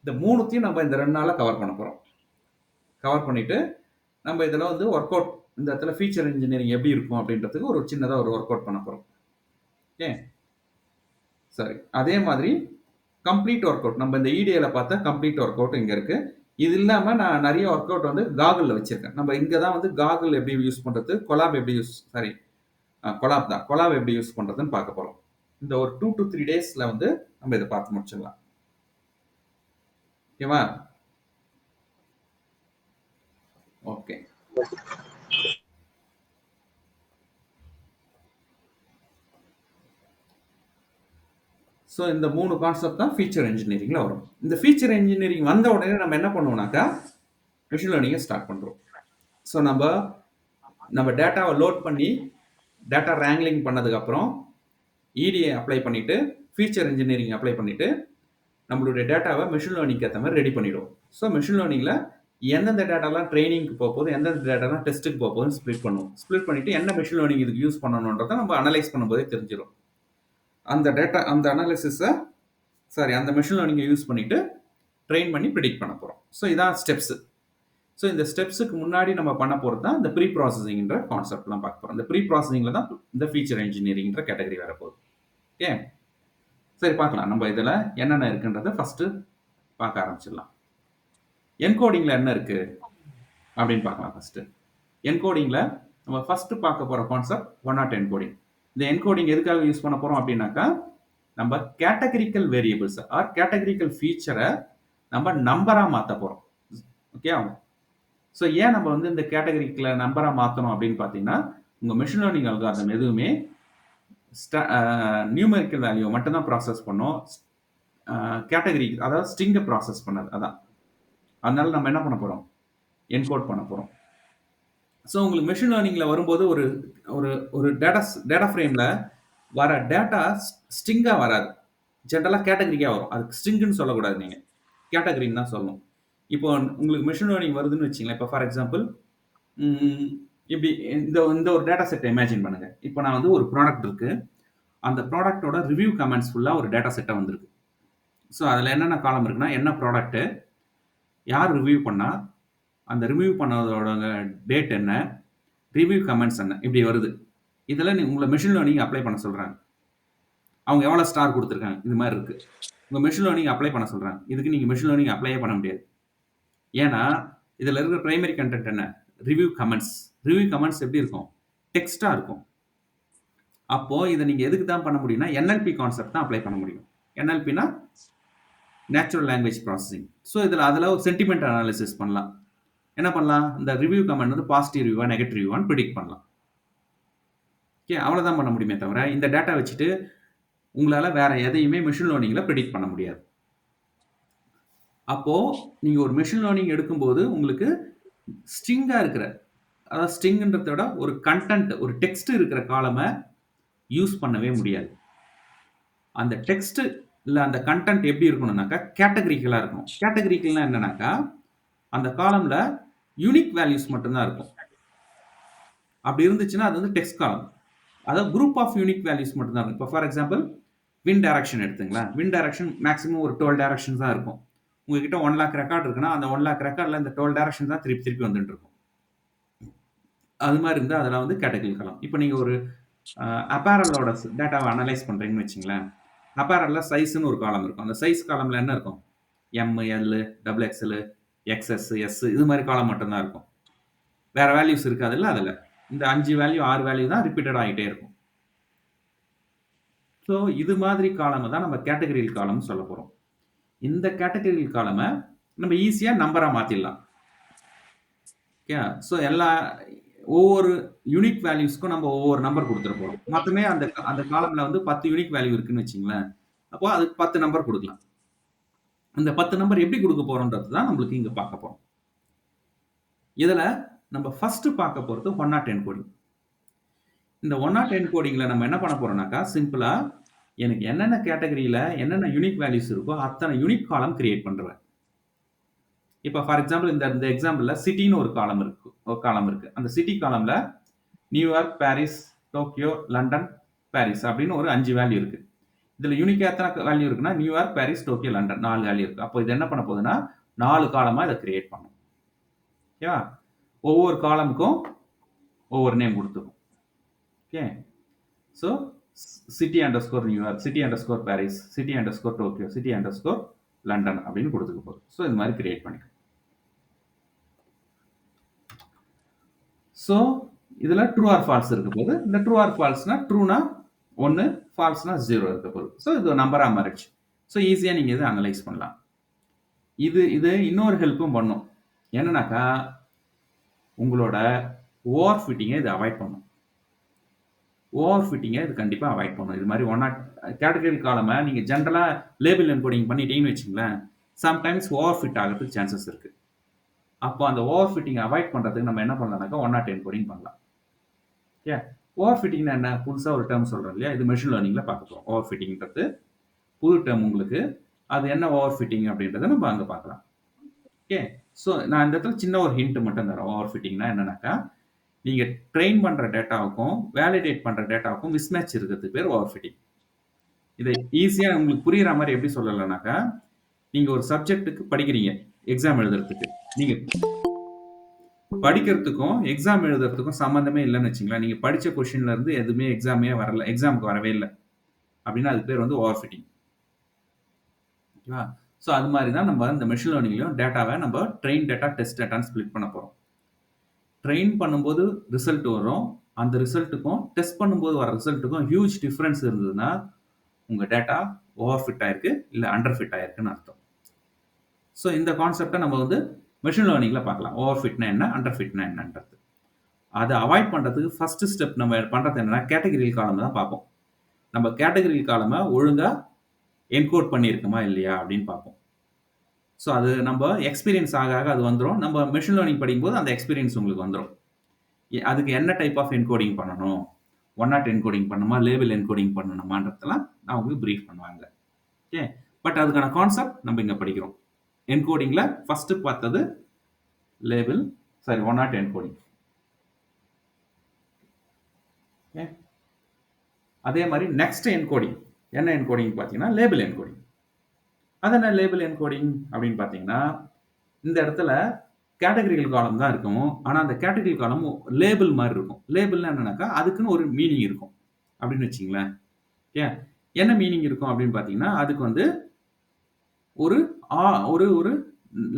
இந்த 3த்தையும் நம்ம இந்த 2 நாளில் கவர் பண்ண போகிறோம். கவர் பண்ணிவிட்டு நம்ம இதில் வந்து ஒர்க் அவுட், இந்த இடத்துல ஃபீச்சர் இன்ஜினியரிங் எப்படி இருக்கும் அப்படின்றதுக்கு ஒரு சின்னதாக ஒரு ஒர்க் அவுட் பண்ண போகிறோம். ஓகே, சரி. அதே மாதிரி கம்ப்ளீட் ஒர்க் அவுட் நம்ம இந்த இடிஏல பார்த்தா கம்ப்ளீட் ஒர்க் அவுட் இங்கே இருக்குது. இது இல்லாமல் நான் நிறைய ஒர்க் அவுட் வந்து காகுலில் வச்சுருக்கேன். நம்ம இங்கே தான் வந்து காகுல் எப்படி யூஸ் பண்ணுறது, கொலாப் எப்படி கொலாப் எப்படி யூஸ் பண்ணுறதுன்னு பார்க்க போகிறோம். இந்த ஒரு 2 to 3 டேஸில் வந்து நம்ம இதை பார்த்து முடிச்சிடலாம். ஓகேவா? ஓகே, ஸோ இந்த 3 கான்செப்ட் தான் ஃபீச்சர் இன்ஜினியரிங்கில் வரும். இந்த ஃபீச்சர் இன்ஜினியரிங் வந்த உடனே நம்ம என்ன பண்ணுவோம்னாக்கா மிஷின் லேர்னிங்கை ஸ்டார்ட் பண்ணுறோம். ஸோ நம்ம டேட்டாவை லோட் பண்ணி டேட்டா ரேங்க்லிங் பண்ணதுக்கப்புறம் இடிஏ அப்ளை பண்ணிவிட்டு ஃபீச்சர் இன்ஜினியரிங் அப்ளை பண்ணிவிட்டு நம்மளுடைய டேட்டாவை மிஷின் லேர்னிங்க்கு ஏற்ற மாதிரி ரெடி பண்ணிவிடுவோம். ஸோ மிஷின் லேர்னிங்கில் எந்தெந்த டேட்டாலாம் ட்ரைனிங்க்கு போக போகுது, எந்தெந்த டேட்டாலாம் டெஸ்ட்டுக்கு போக போகுதுன்னு ஸ்ப்ளிட் பண்ணுவோம். ஸ்ப்ளிட் பண்ணிவிட்டு என்ன மிஷின் லேர்னிங் இதுக்கு யூஸ் பண்ணணுன்றதை நம்ம அனலைஸ் பண்ணும்போதே தெரிஞ்சிடும். அந்த டேட்டா, அந்த அனாலிசிஸை அந்த மிஷின் லேர்னிங்கை யூஸ் பண்ணிவிட்டு ட்ரெயின் பண்ணி ப்ரிடிக்ட் பண்ண போகிறோம். ஸோ இதான் ஸ்டெப்ஸு. ஸோ இந்த ஸ்டெப்ஸுக்கு முன்னாடி நம்ம பண்ண போகிறது தான் இந்த ப்ரீ ப்ராசஸிங்கிற கான்செப்ட்லாம் பார்க்க போகிறோம். இந்த ப்ரீ ப்ராசஸிங்கில் தான் இந்த ஃபீச்சர் இன்ஜினியரிங்கிற கேட்டகரி வரப்போகுது. ஓகே, சரி பார்க்கலாம் நம்ம இதில் என்னென்ன இருக்குன்றதை ஃபஸ்ட்டு பார்க்க ஆரம்பிச்சிடலாம். என்கோடிங்ல என்ன இருக்கு அப்படின்னு பார்க்கலாம் ஃபர்ஸ்ட். என்கோடிங்ல நம்ம ஃபர்ஸ்ட் பார்க்க போற கான்செப்ட் ஒன் நாட் என்கோடிங். இந்த என்கோடிங் எதுக்காக யூஸ் பண்ண போறோம் அப்படின்னாக்கா, நம்ம கேட்டகரிக்கல் வேரியபிள்ஸ் ஆர் கேட்டகரிக்கல் ஃபீச்சரை நம்ம நம்பரா மாத்த போறோம். ஓகே. ஸோ ஏன் நம்ம வந்து இந்த கேட்டகரிக்கல நம்பரா மாத்தணும் அப்படின்னு பார்த்தீங்கன்னா, உங்க மெஷின் லேர்னிங் அல்காரிதம் எதுவுமே நியூமெரிக்கல் வேல்யூ மட்டும் தான் ப்ராசஸ் பண்ணும். கேட்டகரி அதாவது ஸ்ட்ரிங்கை ப்ராசஸ் பண்ணது அதான். அதனால நம்ம என்ன பண்ண போறோம்? என்கோட் பண்ண போறோம். ஸோ உங்களுக்கு மெஷின் லேர்னிங்ல வரும்போது ஒரு ஒரு ஒரு டேட்டா ஃப்ரேம்ல வர டேட்டா ஸ்ட்ரிங்கா வராது. ஜென்ரலா கேட்டகரிக்கா வரும். அதுக்கு ஸ்ட்ரிங்னு சொல்லக்கூடாது நீங்க. கேட்டகரின்னு தான் சொல்லணும். இப்போ உங்களுக்கு மெஷின் லேர்னிங் வருதுன்னு வச்சுங்களேன். இப்போ ஃபார் எக்ஸாம்பிள் இப்படி இந்த இந்த ஒரு டேட்டா செட்டை இமேஜின் பண்ணுங்க. இப்போ நான் வந்து ஒரு ப்ராடக்ட் இருக்கு. அந்த ப்ராடக்ட்டோட ரிவ்யூ கமெண்ட்ஸ் ஃபுல்லா ஒரு டேட்டா செட்டா வந்திருக்கு. ஸோ அதில் என்னென்ன காலம் இருக்குன்னா, என்ன ப்ராடக்ட், யார் ரிவ்யூ பண்ணா, அந்த ரிவ்யூ பண்ணதோட டேட் என்ன, ரிவ்யூ கமெண்ட்ஸ் என்ன, இப்படி வருது. இதெல்லாம் உங்களை மெஷின் லேர்னிங் அப்ளை பண்ண சொல்றாங்க. அவங்க எவ்வளோ ஸ்டார் கொடுத்துருக்காங்க, இது மாதிரி இருக்கு. உங்க மெஷின் லேர்னிங் அப்ளை பண்ண சொல்றாங்க. இதுக்கு நீங்க மெஷின் லேர்னிங் அப்ளையே பண்ண முடியாது. ஏன்னா இதுல இருக்கிற பிரைமரி கண்டென்ட் என்ன, ரிவ்யூ கமெண்ட்ஸ். ரிவ்யூ கமெண்ட்ஸ் எப்படி இருக்கும், டெக்ஸ்டா இருக்கும். அப்போ இதை நீங்க எதுக்கு தான் பண்ண முடியும்னா, என்எல்பி கான்செப்ட் தான் அப்ளை பண்ண முடியும். என்எல்பினா நேச்சுரல் லாங்குவேஜ் ப்ராசஸிங். ஸோ இதில் அதில் ஒரு சென்டிமெண்ட் அனாலிசிஸ் பண்ணலாம். என்ன பண்ணலாம், இந்த ரிவ்யூ கமெண்ட் வந்து பாசிட்டிவ் ரிவ்யூவா நெகட்டிவ் ரிவ்யூவான்னு ப்ரிடிக்ட் பண்ணலாம். ஓகே, அவ்வளோதான் பண்ண முடியுமே தவிர இந்த டேட்டா வச்சுட்டு உங்களால் வேற எதையுமே மெஷின் லேர்னிங்கில் ப்ரிடிக்ட் பண்ண முடியாது. அப்போ நீங்க ஒரு மெஷின் லேர்னிங் எடுக்கும்போது உங்களுக்கு ஸ்ட்ரிங்கா இருக்கிற, அதாவது ஸ்ட்ரிங்ன்றத விட ஒரு கண்டென்ட், ஒரு டெக்ஸ்ட் இருக்கிற காலமை யூஸ் பண்ணவே முடியாது. அந்த டெக்ஸ்ட் இல்ல அந்த கண்டென்ட் எப்படி இருக்கணும்னாக்கா கேட்டகரிக்கலா இருக்கணும். கேட்டகரிக்கல்னா என்னன்னாக்கா, அந்த காலம்ல யூனிக் வேல்யூஸ் மட்டும்தான் இருக்கும். அப்படி இருந்துச்சுன்னா அது வந்து டெக்ஸ்ட் காலம். அதாவது குரூப் ஆஃப் யூனிக் வேல்யூஸ் மட்டும்தான் இருக்கும். இப்போ ஃபார் எக்ஸாம்பிள் வின் டைரக்ஷன் எடுத்துங்களேன். வின் டைரக்ஷன் மேக்ஸிமம் ஒரு 12 டைரக்ஷன் தான் இருக்கும். உங்ககிட்ட 1 லேக் ரெக்கார்ட் இருக்குன்னா அந்த 1 லேக் ரெக்கார்ட்ல இந்த 12 டைரக்ஷன் தான் திருப்பி திருப்பி வந்துட்டு இருக்கும். அது மாதிரி இருந்தால் அதெல்லாம் வந்து கேட்டகரி காலம். இப்போ நீங்கள் ஒரு அப்பேரலோட டேட்டாவை அனலைஸ் பண்ணுறீங்கன்னு வச்சுங்களேன். அப்பேரலில் சைஸ்ன்னு ஒரு காலம் இருக்கும். அந்த சைஸ் காலமில் என்ன இருக்கும், M, L, double XL, XS, S, இது மாதிரி காலம் மட்டும்தான் இருக்கும். வேற வேல்யூஸ் இருக்காதுல்ல அதில். இந்த 5 வேல்யூ 6 வேல்யூ தான் ரிப்பீட்டட் ஆகிட்டே இருக்கும். ஸோ இது மாதிரி காலமை தான் நம்ம கேட்டகரியல் காலம்னு சொல்ல போகிறோம். இந்த கேட்டகரியல் காலமை நம்ம ஈஸியாக நம்பராக மாற்றிடலாம். ஓகே. ஸோ ஒவ்வொரு யூனிக் வேல்யூஸ்க்கும் நம்ம ஒவ்வொரு நம்பர் கொடுத்துட போகிறோம். மொத்தமே அந்த அந்த காலம்ல வந்து 10 யூனிக் வேல்யூ இருக்குன்னு வச்சுங்களேன். அப்போ அதுக்கு 10 நம்பர் கொடுக்கலாம். அந்த 10 நம்பர் எப்படி கொடுக்க போறோம்ன்றது தான் நம்மளுக்கு இங்க பார்க்க போறோம். இதுல நம்ம ஃபர்ஸ்ட் பார்க்க போறது 1NOT என்கோடிங். இந்த 1NOT என்கோடிங்ல நம்ம என்ன பண்ண போறோம்னாக்கா, சிம்பிளா எனக்கு என்னென்ன கேட்டகரியில என்னென்ன யூனிக் வேல்யூஸ் இருக்கோ அத்தனை யூனிக் காலம் கிரியேட் பண்றேன். இப்போ ஃபார் எக்ஸாம்பிள் இந்த எக்ஸாம்பிள்ல சிட்டின்னு ஒரு காலம் இருக்கு. அந்த சிட்டி காலம்ல New York, Paris, Tokyo, London, Paris அப்படின்னு ஒரு 5 வேல்யூ இருக்கு. இதுல யூனிக்கா எத்தனை வேல்யூ இருக்குன்னா, New York, Paris, Tokyo, London 4 value இருக்கு. அப்போ இது என்ன பண்ண போகுதுன்னா 4 காலமா இதை கிரியேட் பண்ணும். ஓகேவா? ஒவ்வொரு காலமுக்கும் ஒவ்வொரு நேம் கொடுத்துரும். Okay. So city underscore New York, city underscore Paris, city underscore Tokyo, city underscore London அப்படின்னு கொடுத்துக்க போகுது. ஸோ இது மாதிரி கிரியேட் பண்ணிக்கும். ஸோ இதுல ட்ரூ ஆர் ஃபால்ஸ் இருக்க போது, இந்த ட்ரூ ஆர் ஃபால்ஸ்னா ட்ரூனா 1, ஃபால்ஸ்னா 0 இருக்க போகுது. ஸோ இது நம்பரா மாறிடுச்சு. ஸோ ஈஸியா நீங்க இதை அனலைஸ் பண்ணலாம். இது இன்னொரு ஹெல்ப்பும் பண்ணும். என்னன்னாக்கா, உங்களோட ஓவர் ஃபிட்டிங்கை இது அவாய்ட் பண்ணும். ஓவர் ஃபிட்டிங்கை இது கண்டிப்பா அவாய்ட் பண்ணும். இது மாதிரி கேட்டகரி காலமை நீங்க ஜென்ரலா லேபிள் என்கோடிங் பண்ணிட்டீங்கன்னு வச்சுங்களேன், சம்டைம்ஸ் ஓவர் ஃபிட் ஆகிறதுக்கு சான்சஸ் இருக்கு. அப்போ அந்த ஓவர் ஃபிட்டிங் அவாய்ட் பண்றதுக்கு நம்ம என்ன பண்ணலாம்னாக்கா 1NOT என்கோடிங் பண்ணலாம். ஓகே. ஓவர் ஃபிட்டிங்னா என்ன, புதுசா ஒரு டேர்ம் சொல்றோம் இல்லையா, இது மெஷின் லேர்னிங்ல பார்க்க போறோம். ஓவர் ஃபிட்டிங்ன்றது புது டேர்ம் உங்களுக்கு. அது என்ன ஓவர் ஃபிட்டிங் அப்படின்றத நம்ம அங்க பார்க்கலாம். ஓகே. ஸோ நான் இந்த இடத்துல சின்ன ஒரு ஹிண்ட் மட்டும் தரேன். ஓவர் ஃபிட்டிங்னா என்னன்னாக்கா, நீங்க ட்ரெயின் பண்ற டேட்டாவுக்கும் வேலிடேட் பண்ற டேட்டாவுக்கும் மிஸ்மேட்ச் இருக்கிறதுக்கு பேர் ஓவர் ஃபிட்டிங். இதை ஈஸியா உங்களுக்கு புரியுற மாதிரி எப்படி சொல்லலைனாக்கா, நீங்க ஒரு சப்ஜெக்ட்டுக்கு படிக்கிறீங்க எக்ஸாம் எழுதுறதுக்கு. நீங்க படிக்கிறதுக்கும் எக்ஸாம் எழுதுறதுக்கும் சம்மந்தமே இல்லைன்னு வச்சுங்களேன். நீங்க படிச்ச கொஸ்டின்ல இருந்து எதுவுமே எக்ஸாமுக்கு வரவே இல்லை அப்படின்னா அதுக்கு பேர் வந்து ஓவர் ஃபிட்டிங். ஓகேவா? ஸோ அது மாதிரி தான் நம்ம இந்த மெஷின் லேர்னிங்லையும் டேட்டாவை நம்ம ட்ரெயின் டேட்டா, டெஸ்ட் டேட்டான்னு ஸ்ப்ளிட் பண்ண போகிறோம். ட்ரெயின் பண்ணும்போது ரிசல்ட் வரும். அந்த ரிசல்ட்டுக்கும் டெஸ்ட் பண்ணும்போது வர ரிசல்ட்டுக்கும் ஹியூஜ் டிஃபரன்ஸ் இருந்ததுன்னா, உங்க டேட்டா ஓவர் ஃபிட் ஆயிருக்கு, இல்ல அண்டர் ஃபிட் ஆயிருக்குன்னு அர்த்தம். ஸோ இந்த கான்செப்ட்ட நம்ம வந்து மெஷின் லேர்னிங்ல பார்க்கலாம். ஓவர் ஃபிட்னா என்ன? அண்டர் ஃபிட்னா என்னன்றது. அத அவாய்ட் பண்றதுக்கு ஃபர்ஸ்ட் ஸ்டெப் நம்ம பண்றது என்னன்னா, கேட்டகரியல் காலம் தான் பார்ப்போம். நம்ம கேட்டகரியல் காலம ஒழுங்கா என்கோட் பண்ணியிருக்கோமா இல்லையா அப்படின்னு பார்ப்போம். ஸோ அது நம்ம எக்ஸ்பீரியன்ஸ் ஆக ஆக அது வந்துரும். நம்ம மெஷின் லேர்னிங் படிக்கும்போது அந்த எக்ஸ்பீரியன்ஸ் உங்களுக்கு வந்துரும். அதுக்கு என்ன டைப் ஆஃப் என்கோடிங் பண்ணணும்? ஒன் நாட் என்கோடிங் பண்ணணுமா? லேபிள் என்கோடிங் பண்ணணுமான்றதெல்லாம் நான் உங்களுக்கு பிரீஃப் பண்ணுவாங்க. ஓகே. பட் அதுக்கான கான்செப்ட் நம்ம இங்க படிக்கிறோம். என்கோடிங்ல ஃபர்ஸ்ட் பார்த்தது label one not encoding. Okay. அதே மாதிரி நெக்ஸ்ட் என்கோடிங் என்ன என்கோடிங் பார்த்தீங்கன்னா லேபிள் என்கோடிங். அது என்ன லேபிள் என்கோடிங் அப்படின்னு பார்த்தீங்கன்னா, இந்த இடத்துல கேட்டகரிக்கல் காலம் தான் இருக்கும். ஆனா அந்த கேட்டகரிக்கல் காலம் லேபிள் மாதிரி இருக்கும். லேபிள்னா என்னன்னாக்கா, அதுக்குன்னு ஒரு மீனிங் இருக்கும் அப்படின்னு வச்சுங்களேன். ஓகே. என்ன மீனிங் இருக்கும் அப்படின்னு பார்த்தீங்கன்னா, அதுக்கு வந்து ஒரு ஒரு ஒரு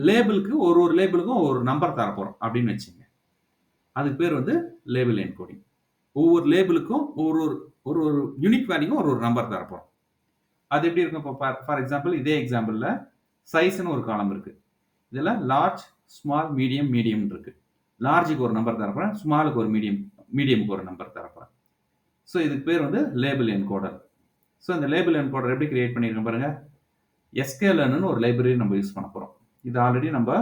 லேபிளுக்கு ஒரு லேபிளுக்கும் ஒரு நம்பர் தரப்போறோம் அப்படின்னு வச்சுங்க. அதுக்கு பேர் வந்து லேபிள் என்கோடிங். ஒவ்வொரு லேபிளுக்கும் ஒரு ஒரு ஒரு ஒரு யூனிக் வேல்யூக்கும் ஒரு ஒரு நம்பர் தரப்போறோம். அது எப்படி இருக்கும்? இப்போ ஃபார் எக்ஸாம்பிள் இதே எக்ஸாம்பிள்ல சைஸ்ன்னு ஒரு காலம் இருக்கு. இதுல லார்ஜ், ஸ்மால், மீடியம், மீடியம் இருக்கு. லார்ஜுக்கு ஒரு நம்பர் தரப்போறேன், ஸ்மாலுக்கு ஒரு மீடியம்க்கு ஒரு நம்பர் தரப்போறேன். ஸோ இதுக்கு பேர் வந்து லேபிள் என்கோடர். ஸோ இந்த லேபிள் என்கோடர் எப்படி கிரியேட் பண்ணியிருக்கோம் பாருங்க. sklearnன்னு ஒரு லைப்ரரி நம்ம யூஸ் பண்ண போறோம். இது ஆல்ரெடி நம்ம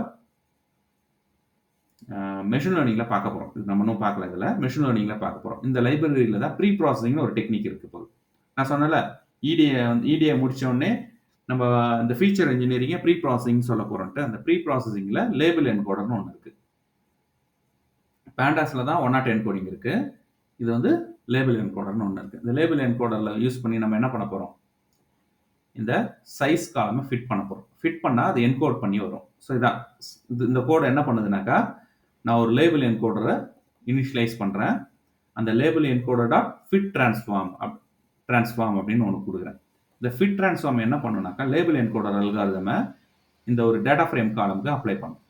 மெஷின் லேர்னிங்ல பார்க்க போறோம். இது நம்ம இன்னும் பார்க்கல இதுல. மெஷின் லேர்னிங்ல பார்க்க போறோம். இந்த லைப்ரரியில தான் ப்ரீ ப்ராசஸிங்னு ஒரு டெக்னிக் இருக்கு போது. நான் சொன்னேன்ல, இடிஏ முடிச்ச உடனே நம்ம இந்த ஃபீச்சர் இன்ஜினியரிங்கை ப்ரீ ப்ராசஸிங் சொல்ல போறோம்ட்டு அந்த ப்ரீ ப்ராசஸிங்ல லேபிள் என்கோடர்னு ஒன்று இருக்கு. பேண்டாஸ்ல தான் ஒன் நாட் என்கோடிங் இருக்கு. இது வந்து லேபிள் என்கோடர்னு ஒன்று இருக்கு. இந்த லேபிள் என்கோடர்ல யூஸ் பண்ணி நம்ம என்ன பண்ண போறோம்? இந்த சைஸ் காலமை ஃபிட் பண்ண போறோம். ஃபிட் பண்ணா அது என்கோட் பண்ணி வரும். ஸோ இதான் இந்த கோட் என்ன பண்ணுதுனாக்கா, நான் ஒரு லேபிள் என்கோடரை இனிஷியலைஸ் பண்றேன். அந்த label encoder dot fit transform அப்படின்னு ஒன்று கொடுக்குறேன். இந்த ஃபிட் டிரான்ஸ்ஃபார்ம் என்ன பண்ணுனாக்கா, லேபிள் என்கோடர் அல்காரிதமை இந்த ஒரு டேட்டா ஃப்ரேம் காலமுக்கு அப்ளை பண்ணும்.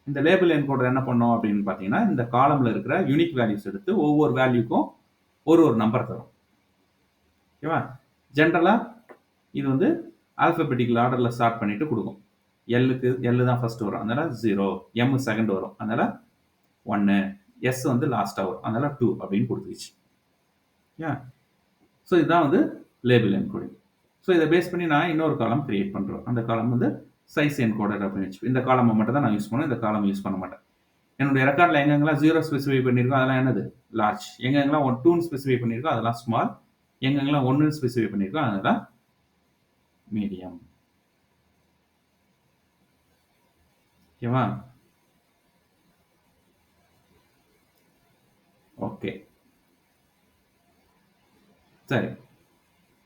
இந்த லேபிள் என்கோடர் என்ன பண்ணும் அப்படின்னு பார்த்தீங்கன்னா, இந்த காலம்ல இருக்கிற யூனிக் வேல்யூஸ் எடுத்து ஒவ்வொரு வேல்யூக்கும் ஒரு ஒரு நம்பர் தரும். ஓகேவா? ஜென்ரலா இது வந்து ஆல்பபெட்டிக்கல் ஆர்டர்ல ஸ்டார்ட் பண்ணிட்டு கொடுக்கும். எல் தான் ஃபர்ஸ்ட் வரும், அதனால 0, எம் செகண்ட் வரும், அதனால 1, எஸ் வந்து லாஸ்டா வரும், அதனால 2 அப்படின்னு கொடுத்துருச்சு. ஸோ இதுதான் வந்து லேபிள் என்கோடிங். ஸோ இதை பேஸ் பண்ணி நான் இன்னொரு காலம் கிரியேட் பண்றேன். அந்த காலம் வந்து சைஸ் என்கோடர் அப்படின்னு வச்சு இந்த காலம் மட்டும் தான் நான் யூஸ் பண்ணுவேன். இந்த காலம் யூஸ் பண்ண மாட்டேன். என்னுடைய ரெக்கார்டில் எங்கெங்கெல்லாம் 0 ஸ்பெசிஃபை பண்ணியிருக்கோம் அதெல்லாம் என்னது லார்ஜ், எங்கெங்கெல்லாம் 2 ஸ்பெசிஃபை பண்ணியிருக்கோம் அதெல்லாம் ஸ்மால், எங்கெங்கெல்லாம் 1 ஸ்பெசிஃபை பண்ணியிருக்கோம் அதெல்லாம் மீடியம். ஓகேவா? ஓகே, சரி.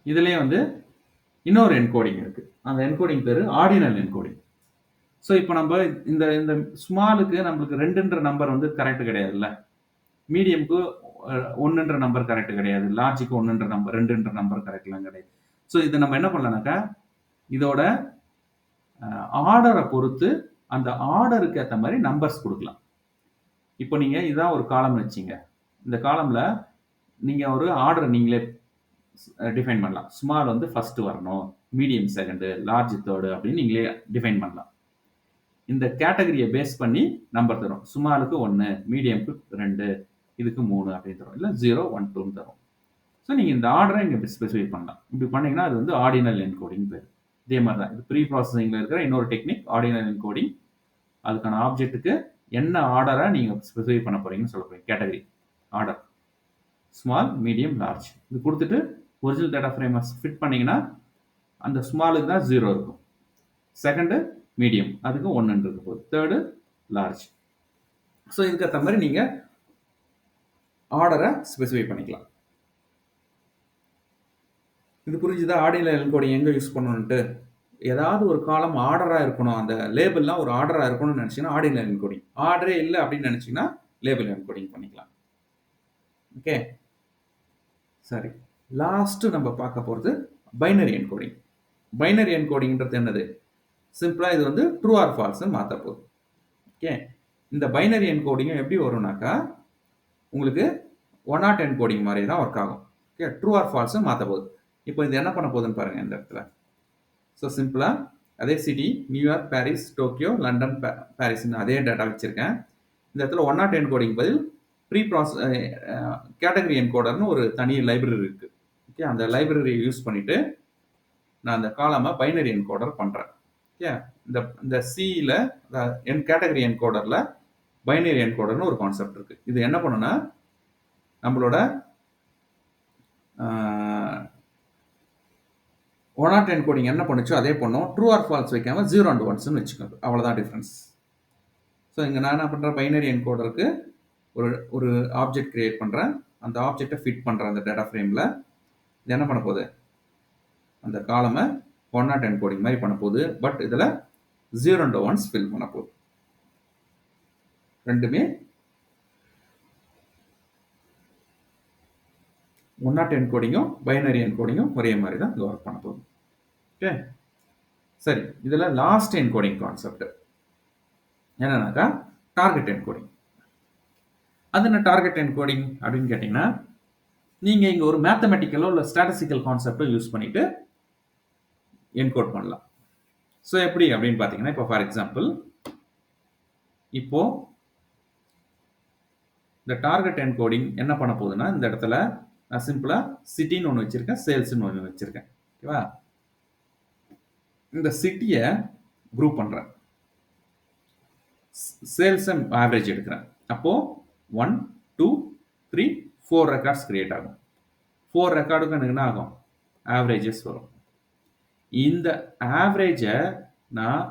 இதுலயே வந்து இன்னொரு என்கோடிங் இருக்கு. அந்த என்கோடிங் பேரு ஆர்டினல் என்கோடிங். ஸோ இப்போ நம்ம இந்த இந்த ஸ்மாலுக்கு நம்மளுக்கு 2ன்ற நம்பர் வந்து கரெக்ட் கிடையாதுல்ல. மீடியம்க்கு 1ன்ற நம்பர் கரெக்ட் கிடையாது. லார்ஜுக்கு 1ன்ற நம்பர் 2ன்ற நம்பர் கரெக்ட்லாம் கிடையாது. ஸோ இதை நம்ம என்ன பண்ணலாம்னாக்கா, இதோட ஆர்டரை பொறுத்து அந்த ஆர்டருக்கு ஏற்ற மாதிரி நம்பர்ஸ் கொடுக்கலாம். இப்போ நீங்க இதான் ஒரு காலம் வச்சீங்க. இந்த காலம்ல நீங்க ஒரு ஆர்டர் நீங்களே டிஃபைன் பண்ணலாம். ஸ்மால் வந்து ஃபர்ஸ்ட் வரணும், மீடியம் செகண்ட், லார்ஜ் தேர்டு அப்படின்னு நீங்களே டிஃபைன் பண்ணலாம். இந்த கேட்டகரியை பேஸ் பண்ணி நம்பர் தரும். ஸ்மாலுக்கு 1, மீடியம்க்கு 2, இதுக்கு 3 அப்படின்னு தரும். இல்லை 0, 1, 2 தரும். ஸோ நீங்கள் இந்த ஆர்டரை இங்கே ஸ்பெசிஃபை பண்ணலாம். இப்படி பண்ணீங்கன்னா அது வந்து ஆர்டினல் என்கோடிங் பேர். இதே மாதிரி தான் இது ப்ரீ ப்ராசஸிங்கில் இருக்கிற இன்னொரு டெக்னிக் ஆர்டினல் என்கோடிங். அதுக்கான ஆப்ஜெக்ட்டுக்கு என்ன ஆர்டரை நீங்கள் ஸ்பெசிஃபை பண்ண போறீங்கன்னு சொல்ல போறீங்க. Category order small, medium, large இது கொடுத்துட்டு ஒரிஜினல் டேட்டா ஃப்ரேமை ஃபிட் பண்ணீங்கன்னா அந்த ஸ்மாலுக்கு தான் 0 இருக்கும், செகண்டு மீடியம் அதுக்கு 1 இருக்க போகுது, தேர்டு லார்ஜ். ஸோ இதுக்கேற்ற மாதிரி நீங்கள் ஆர்டரை ஸ்பெசிஃபை பண்ணிக்கலாம். இது புரிஞ்சுதா? ஆர்டினல் என்கோடிங் எங்கே யூஸ் பண்ணணுன்ட்டு ஏதாவது ஒரு காலம் ஆர்டராக இருக்கணும், அந்த லேபிள்லாம் ஒரு ஆர்டராக இருக்கணும்னு நினச்சிங்கன்னா ஆர்டினல் என்கோடிங், ஆர்டரே இல்லை அப்படின்னு நினச்சிங்கன்னா லேபிள் என்கோடிங் பண்ணிக்கலாம். ஓகே, சரி. லாஸ்ட்டு நம்ம பார்க்க போகிறது பைனரி என்கோடிங். பைனரி என்கோடிங்கிறது என்னது? சிம்பிளா இது வந்து ட்ரூ ஆர் ஃபால்ஸ்ன்னு மாத்த போகுது. ஓகே. இந்த பைனரி என்கோடிங்கும் எப்படி வரும்னாக்கா, உங்களுக்கு 1 என்கோடிங் மாரி தான் ஒர்க் ஆகும். ஓகே. ட்ரூ ஆர் ஃபால்ஸ்ன்னு மாத்த போகுது. இப்போ இது என்ன பண்ண போகுதுன்னு பாருங்க இந்த இடத்துல. ஸோ சிம்பிளா அதே city New York, Paris, Tokyo, London, பாரிஸ்ன்னு அதே டேட்டா வச்சிருக்கேன். இந்த இடத்துல 1 என்கோடிங் பதில் ப்ரீ கேட்டகரி என்கோடர்னு ஒரு தனி லைப்ரரி இருக்கு. ஓகே. அந்த லைப்ரரியை யூஸ் பண்ணிட்டு நான் அந்த காலமை பைனரி என்கோடர் பண்றேன். ஓகே. இந்த சில கேட்டகரி என்கோடர்ல பைனரி என்கோடர்னு ஒரு கான்செப்ட் இருக்கு. இது என்ன பண்ணுன்னா நம்மளோட 1 என்கோடிங் என்ன பண்ணுச்சோ அதே பண்ணும். ட்ரூ ஆர் ஃபால்ஸ் வைக்காம 0 அண்ட் 1ன்னு வச்சுக்கோங்க. அவ்வளோதான் டிஃபரன்ஸ். ஸோ இங்கே நான் என்ன பண்ணுறேன், பைனரி என்கோடருக்கு ஒரு ஆப்ஜெக்ட் கிரியேட் பண்ணுறேன். அந்த ஆப்ஜெக்டை ஃபிட் பண்ணுறேன் அந்த டேட்டா ஃப்ரேமில். இது என்ன பண்ண போகுது, அந்த காலமை 1 என்கோடிங் மாதிரி பண்ண போகுது. பட் இதில் 0 அண்ட் 1s ஃபில் பண்ண போகுது. ரெண்டுமே 1 என்கோடிங்கும் பைனரி என்கோடிங்கும் ஒரே மாதிரி தான் இங்கே ஒர்க் பண்ண போகுது. ஓகே. சரி, இதில் லாஸ்ட் என்கோடிங் கான்செப்ட் என்னன்னாக்கா டார்கெட் என்கோடிங். அது என்ன டார்கெட் என்கோடிங் அப்படின்னு கேட்டிங்கன்னா, நீங்கள் இங்கே ஒரு மேத்தமெட்டிக்கலோ இல்லை ஸ்டாட்டிஸ்டிக்கல் கான்செப்டோ யூஸ் பண்ணிட்டு என்கோட் பண்ணலாம். ஸோ எப்படி அப்படின்னு பார்த்தீங்கன்னா, இப்போ ஃபார் எக்ஸாம்பிள் இப்போ இந்த டார்கெட் என்கோடிங் என்ன பண்ண போகுதுன்னா, இந்த இடத்துல நான் சிம்பிளா சிட்டின்னு ஒன்று வச்சிருக்கேன், சேல்ஸ்ன்னு ஒன்று வச்சிருக்கேன். ஓகேவா? இந்த சிட்டியை குரூப் பண்றேன், சேல்ஸ் ஆவரேஜ் எடுக்கிறேன். அப்போ 1 2 3 4 ரெக்கார்ட்ஸ் கிரியேட் ஆகும். 4 ரெக்கார்டுக்கு எனக்கு என்ன ஆகும், ஆவரேஜஸ் வரும். இந்த ஆவரேஜை நான்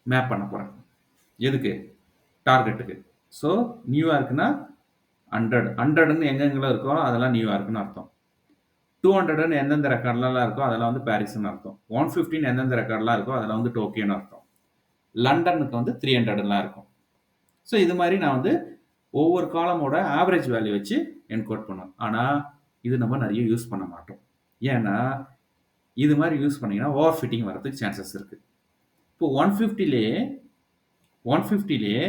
மேப் பண்ண போறேன். எதுக்கு, டார்கெட்டுக்கு. ஸோ நியூயார்க்னா 100ன்னு எங்கெங்கெல்லாம் இருக்கோ அதெல்லாம் நியூயார்க்னு அர்த்தம். 200ன்னு எந்தெந்த ரெக்கார்ட்லாம் இருக்கோ அதெல்லாம் வந்து பாரிஸ்னு அர்த்தம். 150ன்னு எந்தெந்த ரெக்கார்ட்லாம் இருக்கோ அதெல்லாம் வந்து டோக்கியோன்னு அர்த்தம். லண்டனுக்கு வந்து 300லாம் இருக்கும். ஸோ இது மாதிரி நான் வந்து ஒவ்வொரு காலமோட ஆவரேஜ் வேல்யூ வச்சு என்கோட் பண்ணுவேன். ஆனால் இது நம்ம நிறைய யூஸ் பண்ண மாட்டோம். ஏன்னா இது மாதிரி யூஸ் பண்ணீங்கன்னா ஓவர் ஃபிட்டிங் வரதுக்கு சான்சஸ் இருக்குது. இப்போ 150லேயே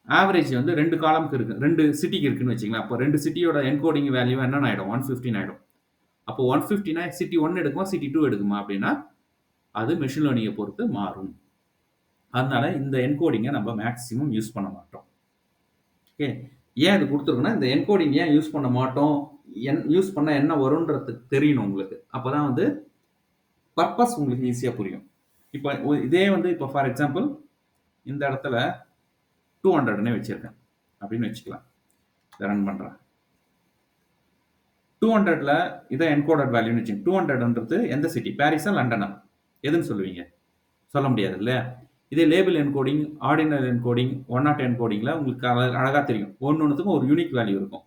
ஆவரேஜ் வந்து 2 காலமுக்கு இருக்குது, 2 சிட்டிக்கு இருக்குன்னு வச்சுக்கலாம். அப்போ 2 சிட்டியோட என்கோடிங் வேல்யூ என்னென்ன ஆகிடும், 115 ஆகிடும். அப்போ 150னா சிட்டி 1 எடுக்குமா சிட்டி 2 எடுக்குமா அப்படின்னா அது மெஷின் லேர்னிங்கை பொறுத்து மாறும். அதனால இந்த என்கோடிங்கை நம்ம மேக்ஸிமம் யூஸ் பண்ண மாட்டோம். ஓகே. ஏன் இது கொடுத்துருக்குன்னா, இந்த என்கோடிங் ஏன் யூஸ் பண்ண மாட்டோம், யூஸ் பண்ணால் என்ன வரும்ன்றதுக்கு தெரியணும் உங்களுக்கு. அப்போ தான் வந்து பர்பஸ் உங்களுக்கு ஈஸியாக புரியும். இப்போ இதே வந்து இப்போ ஃபார் எக்ஸாம்பிள் இந்த இடத்துல 200னே வச்சுருக்கேன் அப்படின்னு வச்சுக்கலாம். இதை ரன் பண்ணுறேன். 200ல் இதை என்கோடட் வேல்யூன்னு வச்சுங்க. 200ன்றது எந்த சிட்டி, பாரிஸா லண்டனா, எதுன்னு சொல்லுவீங்க, சொல்ல முடியாது இல்லை. இதே லேபிள் என்கோடிங், ஆர்டினல் என்கோடிங், 101 என்கோடிங்கில் உங்களுக்கு அழகாக தெரியும், ஒன்றுத்துக்கும் ஒரு யூனிக் வேல்யூ இருக்கும்.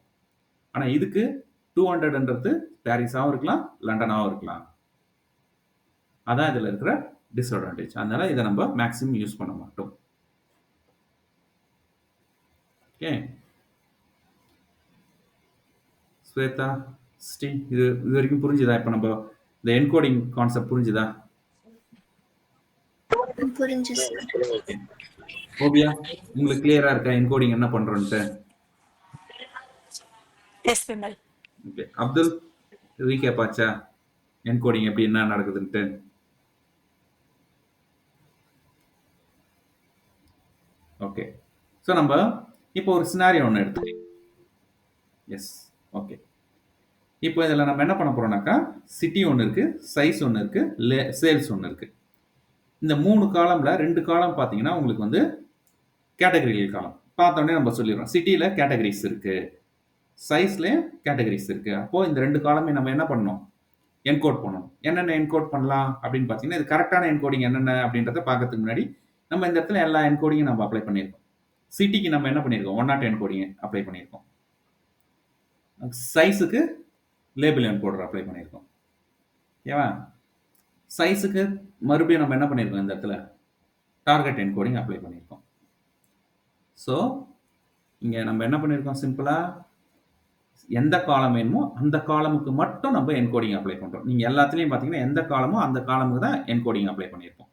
ஆனால் இதுக்கு 200ன்றது பாரிஸாகவும் இருக்கலாம் லண்டனாகவும் இருக்கலாம். அதான் இதில் இருக்கிற டிஸ்அட்வான்டேஜ். அதனால இதை நம்ம மேக்ஸிமம் யூஸ் பண்ண மாட்டோம். ஓகே. ஸ்வேதா, ஸ்ரீ, இது வரைக்கும் புரிஞ்சுதா? இப்போ நம்ம இந்த என்கோடிங் கான்செப்ட் புரிஞ்சுதா? புரிஞ்சு. ஓபியா, உங்களுக்கு கிளியரா இருக்கா என்கோடிங் என்ன பண்றோம்ட்டு? Yes Vimal. Okay. Abdul, recap ஆச்சா என்கோடிங் எப்படி என்ன நடக்குதுன்ட்டு? ஓகே. ஸோ நம்ம இப்போ ஒரு சினாரியோ ஒன்று எடுத்துக்கலாம். எஸ். ஓகே. இப்போ இதில் நம்ம என்ன பண்ண போறோம்னாக்கா, சிட்டி ஒன்று இருக்கு, சைஸ் ஒன்று இருக்கு, சேல்ஸ் ஒன்று இருக்கு. இந்த 3 காலம்ல 2 காலம் பார்த்தீங்கன்னா உங்களுக்கு வந்து கேட்டகரிகள் காலம். பார்த்தோன்னே நம்ம சொல்லிடுறோம், சிட்டியில் கேட்டகரிஸ் இருக்கு, சைஸ்லேயும் கேட்டகரிஸ் இருக்கு. அப்போ இந்த 2 காலமே நம்ம என்ன பண்ணணும், என்கோட் பண்ணணும். என்னென்ன என்கோட் பண்ணலாம் அப்படின்னு பார்த்தீங்கன்னா, இது கரெக்டான என்கோடிங் என்னென்ன அப்படின்றத பார்க்கறதுக்கு முன்னாடி நம்ம இந்த இடத்துல எல்லா என்கோடிங்கும் நம்ம அப்ளை பண்ணியிருக்கோம். சிட்டிக்கு நம்ம என்ன பண்ணியிருக்கோம், 101 என்கோடிங் அப்ளை பண்ணியிருக்கோம். சைஸுக்கு லேபிள் என்கோடர் அப்ளை பண்ணியிருக்கோம். ஓகேவா? சைஸுக்கு மறுபடியும் நம்ம என்ன பண்ணியிருக்கோம், இந்த இடத்துல டார்கெட் என்கோடிங் அப்ளை பண்ணியிருக்கோம். ஸோ இங்கே நம்ம என்ன பண்ணியிருக்கோம், சிம்பிளாக எந்த காலம் வேணுமோ அந்த காலமுக்கு மட்டும் நம்ம என்கோடிங் அப்ளை பண்றோம். நீங்க எல்லாத்துலயும் பார்த்தீங்கன்னா, எந்த காலமோ அந்த காலமுக்கு தான் என்கோடிங் அப்ளை பண்ணியிருப்போம்.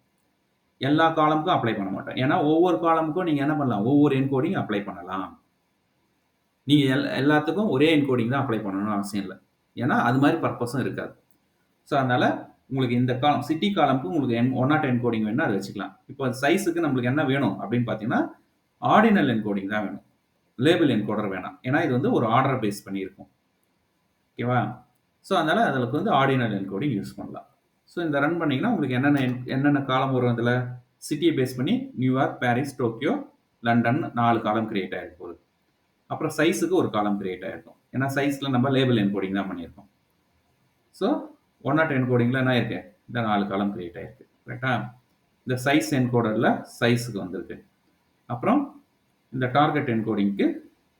எல்லா காலமுக்கும் அப்ளை பண்ண மாட்டோம். ஏன்னா, ஒவ்வொரு காலமுக்கும் நீங்க என்ன பண்ணலாம்? ஒவ்வொரு என்கோடிங் அப்ளை பண்ணலாம். நீங்க எல்லாத்துக்கும் ஒரே என்கோடிங் தான் அப்ளை பண்ணணும்னு அவசியம் இல்ல. ஏன்னா, அது மாரி பர்ப்பஸும் இருக்காது. ஸோ, அதனால உங்களுக்கு இந்த காலம் சிட்டி காலம்க்கு உங்களுக்கு 108 என்கோடிங் வேணும்னா அத வச்சுக்கலாம். இப்போ சைஸ்க்கு நம்மளுக்கு என்ன வேணும் அப்படின்னு பார்த்தீங்கன்னா, ஆர்டினல் என்கோடிங் தான் வேணும். லேபிள் என்கோடர் வேணாம். ஏன்னா, இது வந்து ஒரு ஆர்டர் பேஸ் பண்ணியிருக்கும். ஓகேவா? ஸோ, அதனால அதுக்கு வந்து ஆர்டினல் என்கோடிங் யூஸ் பண்ணலாம். ஸோ, இந்த ரன் பண்ணீங்கன்னா, உங்களுக்கு என்னென்ன காலம் வரும் அதுல? சிட்டிய பேஸ் பண்ணி நியூயார்க், பாரிஸ், டோக்கியோ, லண்டன் 4 காலம் கிரியேட் ஆயிருக்கு போகுது. அப்புறம் சைஸ்க்கு ஒரு காலம் கிரியேட் ஆயிருக்கும். ஏன்னா, சைஸ்ல நம்ம லேபிள் என்கோடிங் தான் பண்ணியிருக்கோம். ஸோ, 108 என்கோடிங்ல என்ன ஆயிருக்கு? இந்த 4 காலம் கிரியேட் ஆயிருக்கு. கரெக்ட்டா? இந்த சைஸ் என்கோடர்ல சைஸ்க்கு வந்திருக்கு. அப்புறம் இந்த டார்கெட் என்கோடிங்க்கு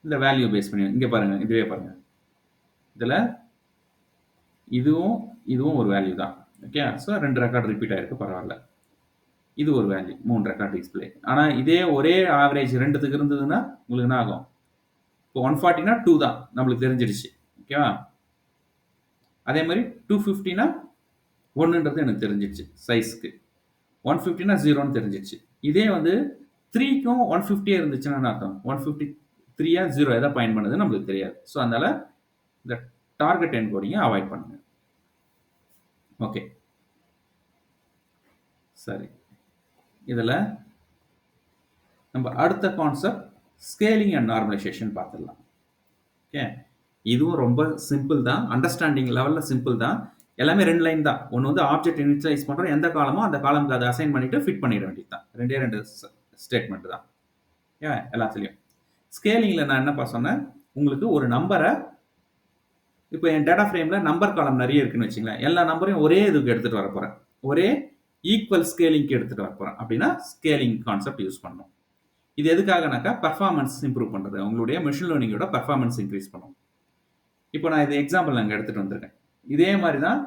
இந்த வேல்யூ பேஸ் பண்ணி இங்க பாருங்க. இதுவே பாருங்க. இதுல இதுவும், இதுவும் ஒரு வேல்யூ தான். ஓகே. ஸோ 2 ரெக்கார்ட் ரிப்பீட் ஆயிருக்கு. பரவால்ல. இது ஒரு வேல்யூ. 3 record display. ஆனா இதே ஒரே ஆவரேஜ் 2த்துக்கு இருந்ததுன்னா, உங்களுக்கு என்ன ஆகும்? இப்போ 140னா 2 தான். நம்மளுக்கு தெரிஞ்சிடுச்சு. ஓகேவா? அதே மாரி 250னா 1ன்றது எனக்கு தெரிஞ்சிடுச்சு சைஸ்க்கு. 150னா 0ன்னு தெரிஞ்சிடுச்சு. இதே வந்து 3க்கும் 150யே இருந்துச்சுன்னா என்ன அர்த்தம்? 153யா 0 எத பாயிண்ட் பண்ணுதுன்னு நம்மளுக்கு தெரியாது. ஸோ அதனால இந்த டார்கெட் என்கோடிங்க அவாய்ட் பண்ணுங்க. ஓகே. சரி. இதுல நம்ம அடுத்த கான்செப்ட் ஸ்கேலிங் அண்ட் நார்மலைசேஷன் பார்த்துடலாம். ஓகே. இதுவும் ரொம்ப சிம்பிள் தான். அண்டர்ஸ்டாண்டிங் லெவல்ல சிம்பிள் தான். எல்லாமே 2 லைன் தான். ஒண்ணு வந்து ஆப்ஜெக்ட் இனிஷியலைஸ் பண்றோம். எந்த காலமோ அந்த காலம்க்கு அத அசைன் பண்ணிட்டு ஃபிட் பண்ணிட வேண்டியது தான். 2 ஸ்டேட்மெண்ட் தான். ஏன் எல்லாத்துலயும். ஸ்கேலிங்ல நான் என்னப்பா சொன்னேன்? உங்களுக்கு ஒரு நம்பர இப்போ என் டேட்டா ஃப்ரேம்ல நம்பர் காலம் நெறைய இருக்குன்னு வச்சுங்களேன். எல்லா நம்பரையும் ஒரே இதுக்கு எடுத்துட்டு வரப் போறேன். ஒரே ஈக்குவல் ஸ்கேலிங்க்கு எடுத்துட்டு வரப் போறேன். அப்படின்னா ஸ்கேலிங் கான்செப்ட் யூஸ் பண்ணணும். இது எதுக்காகனாக்கா பெர்ஃபார்மன்ஸ் இம்ப்ரூவ் பண்றது. உங்களுடைய மெஷின் லேர்னிங்கோட பெர்ஃபார்மன்ஸ் இன்கிரீஸ் பண்ணும். இப்போ நான் இது எக்ஸாம்பிள் அங்க எடுத்துட்டு வந்திருக்கேன். இதே மாரி தான்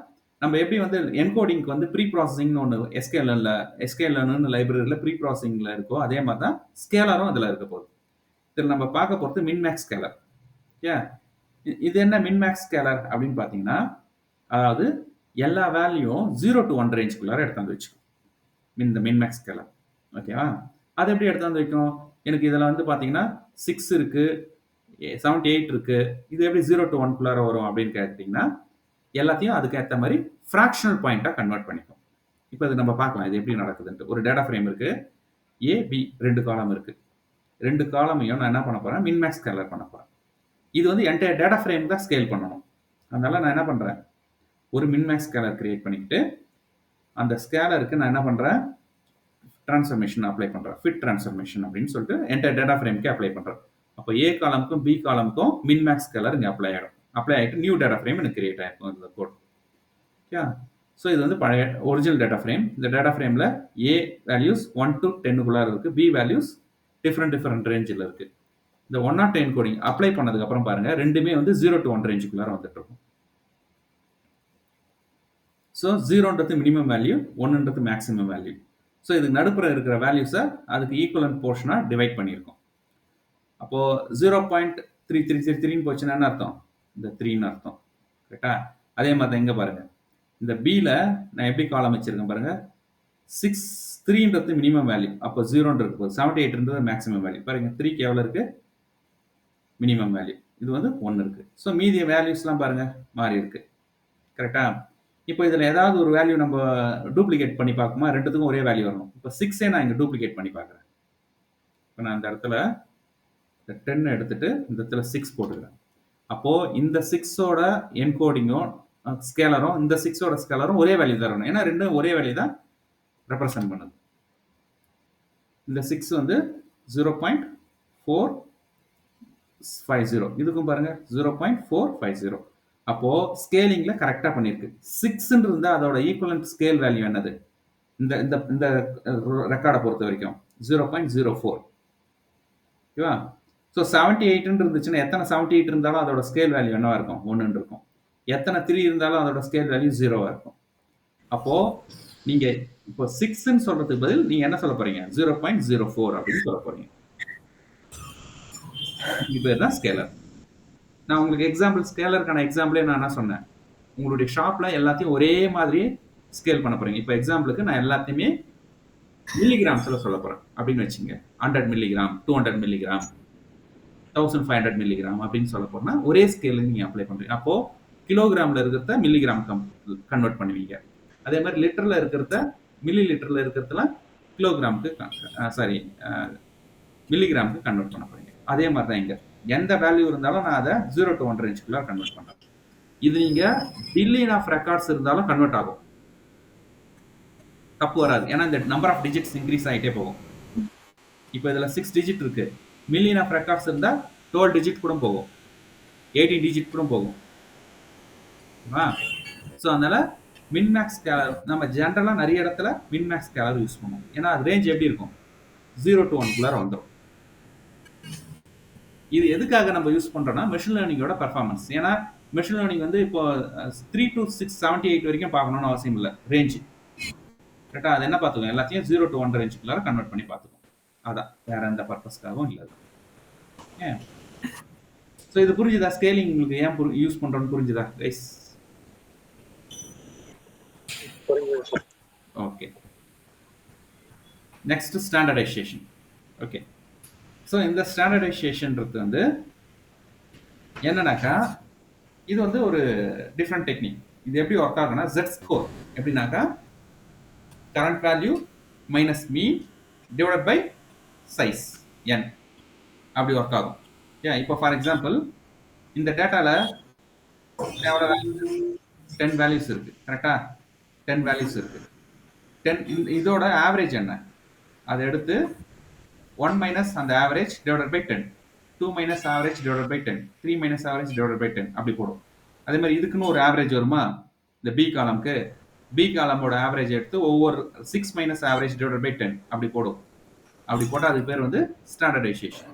நம்ம எப்படி வந்து என்கோடிங்க்கு வந்து ப்ரீ ப்ராசஸிங்னு ஒண்ணு எஸ்கேஎல்எல்னு லைப்ரரியில ப்ரீ ப்ராசஸிங்ல இருக்கோ, அதே மாரி தான் ஸ்கேலரும் இதுல இருக்க போகுது. இதுல நம்ம பார்க்க போறது மின்மேக்ஸ் ஸ்கேலர். ஏன்? இது என்ன மின்மேக்ஸ் ஸ்கேலர் அப்படின்னு பார்த்தீங்கன்னா, அதாவது எல்லா வேல்யூவும் 0 to 1 ரேஞ்சுக்குள்ளார எடுத்தாந்து வச்சுக்கும். இந்த மின்மேக்ஸ் ஸ்கேலர். ஓகேவா? அது எப்படி எடுத்தாந்து வைக்கும்? எனக்கு இதுல வந்து பார்த்தீங்கன்னா 6 இருக்கு, 78 இருக்கு. இது எப்படி 0 to 1 குள்ளார வரும் அப்படின்னு கேட்டீங்கன்னா, எல்லாத்தையும் அதுக்கு ஏத்த மாரி ஃபிராக்ஷனல் பாயிண்ட்டா கன்வெர்ட் பண்ணிக்கும். இப்போ இது நம்ம பார்க்கலாம். இது எப்படி நடக்குதுன்ட்டு. ஒரு டேட்டா ஃப்ரேம் இருக்கு. ஏ, பி 2 காலம் இருக்கு. 2 காலமையும் நான் என்ன பண்ண போறேன்? மின்மேக்ஸ் ஸ்கேலர் பண்ண போறேன். இது வந்து என்டையர் டேட்டா ஃப்ரேம் தான் ஸ்கேல் பண்ணணும். அதனால நான் என்ன பண்றேன்? ஒரு மின்மேக்ஸ் ஸ்கேலர் கிரியேட் பண்ணிக்கிட்டு, அந்த ஸ்கேலருக்கு நான் என்ன பண்றேன்? டிரான்ஸ்ஃபர்மேஷன் அப்ளை பண்றேன். ஃபிட் டிரான்ஸ்ஃபர்மேஷன் அப்படின்னு சொல்லிட்டு என்டையர் டேட்டா ஃப்ரேம்க்கு அப்ளை பண்றேன். அப்போ ஏ காலமுக்கும் பி காலமுக்கும் மின்மேக்ஸ் ஸ்கேலர் இங்க அப்ளை ஆயிடும். அப்ளை ஆயிட்டு நியூ டேட்டா ஃப்ரேம் எனக்கு கிரியேட் ஆயிருக்கும் இந்த கோட். ஓகே. ஸோ இது வந்து பழைய ஒரிஜினல் டேட்டா ஃப்ரேம். இந்த டேட்டா ஃப்ரேம்ல ஏ வேல்யூஸ் 1 to 10க்குள்ளார இருக்கு. பி வேல்யூஸ் டிஃபரெண்ட் ரேஞ்சில் இருக்கு. இந்த 108 என்கோடிங் அப்ளை பண்ணதுக்கு அப்புறம் பாருங்க, ரெண்டுமே வந்து 0 to 1 ரேஞ்சுக்குள்ளார வந்துட்டு இருக்கும். ஸோ 0ன்றது மினிமம் வேல்யூ, 1ன்றது மேக்ஸிமம் வேல்யூ. ஸோ இதுக்கு நடுப்புற இருக்கிற வேல்யூஸை அதுக்கு ஈக்குவலன்ட் போர்ஷனா டிவைட் பண்ணியிருக்கோம். அப்போ 0.3333ன்னு போச்சுன்னா என்ன அர்த்தம்? இந்த 3ன்னு அர்த்தம். கரெக்டா? அதே மாதிரி தான் இங்க பாருங்க. இந்த பில நான் எப்படி காலம் வச்சிருக்கேன் பாருங்க. 3ன்றது மினிமம் வேல்யூ. அப்போ 0ன்னு இருக்கு போது 78ன்றது மேக்ஸிமம் வேல்யூ. பாருங்க 3க்கு எவ்வளவு இருக்கு? Minimum value. இது வந்து 1 இருக்கு. ஸோ மீதி வேல்யூஸ்லாம் பாருங்க மாறி இருக்கு. கரெக்டா? இப்போ இதுல ஏதாவது ஒரு வேல்யூ நம்ம டூப்ளிகேட் பண்ணி பார்க்குமா? ரெண்டுத்துக்கும் ஒரே வேல்யூ வரணும். இப்போ 6 நான் இங்க டூப்ளிகேட் பண்ணி பார்க்குறேன். இப்போ நான் இந்த இடத்துல 10 எடுத்துட்டு இந்த இடத்துல 6 போட்டுக்கிறேன். அப்போ இந்த 6ஓட என்கோடிங்கும் ஸ்கேலரும் இந்த 6ஓட ஸ்கேலரும் ஒரே வேல்யூ தரணும். ஏன்னா ரெண்டும் ஒரே வேல்யூ தான் ரெப்ரசன்ட் பண்ணுது. இந்த 6 வந்து 0.450. இதுக்கும் பாருங்க 0.450. அப்போ ஸ்கேலிங்ல கரெக்டா பண்ணிருக்கு. 6ன்னு இருந்தா அதோட ஈக்குவலன்ட் ஸ்கேல் வேல்யூ என்னது? இந்த இந்த இந்த ரெக்கார்டை பொறுத்த வரைக்கும் 0.04. ஓகேவா? ஸோ 78ன்னு இருந்துச்சுன்னா எத்தனை 78 இருந்தாலும் அதோட ஸ்கேல் வேல்யூ என்னவா இருக்கும்? 1ன்னு இருக்கும். எத்தனை 3 இருந்தாலும் அதோட ஸ்கேல் வேல்யூ 0வா இருக்கும். அப்போ நீங்க இப்போ 6ன்னு சொல்றதுக்கு பதில் நீங்க என்ன சொல்ல போறீங்க? 0.04 அப்படின்னு சொல்ல போறீங்க. இது பேர் தான் ஸ்கேலர். நான் உங்களுக்கு எக்ஸாம்பிள் ஸ்கேலருக்கான எக்ஸாம்பிளே நான் என்ன சொன்னேன், உங்களுடைய ஷாப்ல எல்லாத்தையும் ஒரே மாதிரி ஸ்கேல் பண்ண போறீங்க. இப்போ எக்ஸாம்பிளுக்கு நான் எல்லாத்தையுமே மில்லிகிராம்ஸ்ல சொல்ல போறேன் அப்படின்னு வச்சுங்க. 100 மில்லிகிராம், 200 மில்லிகிராம், 1500 மில்லிகிராம் அப்படின்னு சொல்ல போனா ஒரே ஸ்கேல் நீங்க அப்ளை பண்றீங்க. அப்போ கிலோகிராம்ல இருக்கிறத மில்லிகிராம் கன்வெர்ட் பண்ணுவீங்க. அதே மாதிரி லிட்டர்ல இருக்கிறத மில்லி லிட்டர்ல இருக்கிறதெல்லாம் கிலோகிராமுக்கு சாரி மில்லிகிராமுக்கு கன்வெர்ட் பண்ண போறீங்க. அதே மாதிரி தான் இங்க எந்த வேல்யூ இருந்தாலும் நான் அதை 0 to 1 ரேஞ்சுக்குள்ள கன்வெர்ட் பண்றேன். இது நீங்க பில்லியன் ஆஃப் ரெக்கார்ட்ஸ் இருந்தாலும் கன்வெர்ட் ஆகும். தப்பு வராது. ஏன்னா இந்த நம்பர் ஆஃப் டிஜிட்ஸ் இன்க்ரீஸ் ஆகிட்டே போகும். இப்போ இதில் 6 டிஜிட் இருக்கு. மில்லியன் ஆஃப் ரெக்கார்ட்ஸ் இருந்தால் 12 டிஜிட் கூட போகும், 18 டிஜிட் கூட போகும். ஸோ அதனால மின்மேக்ஸ் ஸ்கேலர் நம்ம ஜென்ரலாக நிறைய இடத்துல மின்மேக்ஸ் ஸ்கேலர் யூஸ் பண்ணுவோம். ஏன்னா அது ரேஞ்ச் எப்படி இருக்கும், 0 to 1 வந்துடும். இது எதுக்காக நம்ம யூஸ் பண்றோம்னா மெஷின் லேர்னிங்கோட பெர்ஃபார்மன்ஸ். ஏன்னா மெஷின் லேர்னிங் வந்து இப்போ 3 to 678 வரைக்கும் பார்க்கணும்னு அவசியம் இல்லை, ரேஞ்சு கரெக்டா. அது என்ன பார்த்துக்கோங்க, எல்லாத்தையும் 0 to 1 ரேஞ்சுக்குள்ளார கன்வெர்ட் பண்ணி பார்த்துக்கோங்க. அதான், வேற எந்த பர்பஸ்க்காகவும் இல்லை. ஸோ இது புரிஞ்சுதா? ஸ்கேலிங் உங்களுக்கு ஏன் யூஸ் பண்றோம்னு புரிஞ்சுதா guys? Okay, next standardisation. Okay, so இந்த ஸ்டாண்டர்டைசேஷன்றது வந்து என்னன்னாக்கா இது வந்து ஒரு டிஃப்ரெண்ட் டெக்னிக். இது எப்படி ஒர்க் ஆகுனா Z ஸ்கோர் எப்படின்னாக்கா current value minus mean divide by size n அப்படி ஒர்க் ஆகும். ஏன் இப்போ ஃபார் எக்ஸாம்பிள் இந்த டேட்டால எவ்வளோ 10 வேல்யூஸ் இருக்கு கரெக்டா, 10 வேல்யூஸ் இருக்கு. 10 இதோட ஆவரேஜ் என்ன, அதை எடுத்து 1 மைனஸ் அந்த average divided by 10, 2 minus average divided by 10, 3 minus average divided by 10 அப்படி போடும். அதே மாதிரி இதுக்குன்னு ஒரு ஆவரேஜ் வருமா, இந்த பி காலம்க்கு பி காலமோட ஆவரேஜ் எடுத்து ஒவ்வொரு 6 மைனஸ் ஆவரேஜ் டிவைடட் பை 10 அப்படி போடும். அப்படி போட்டால் அது பேர் வந்து ஸ்டாண்டர்டைசேஷன்.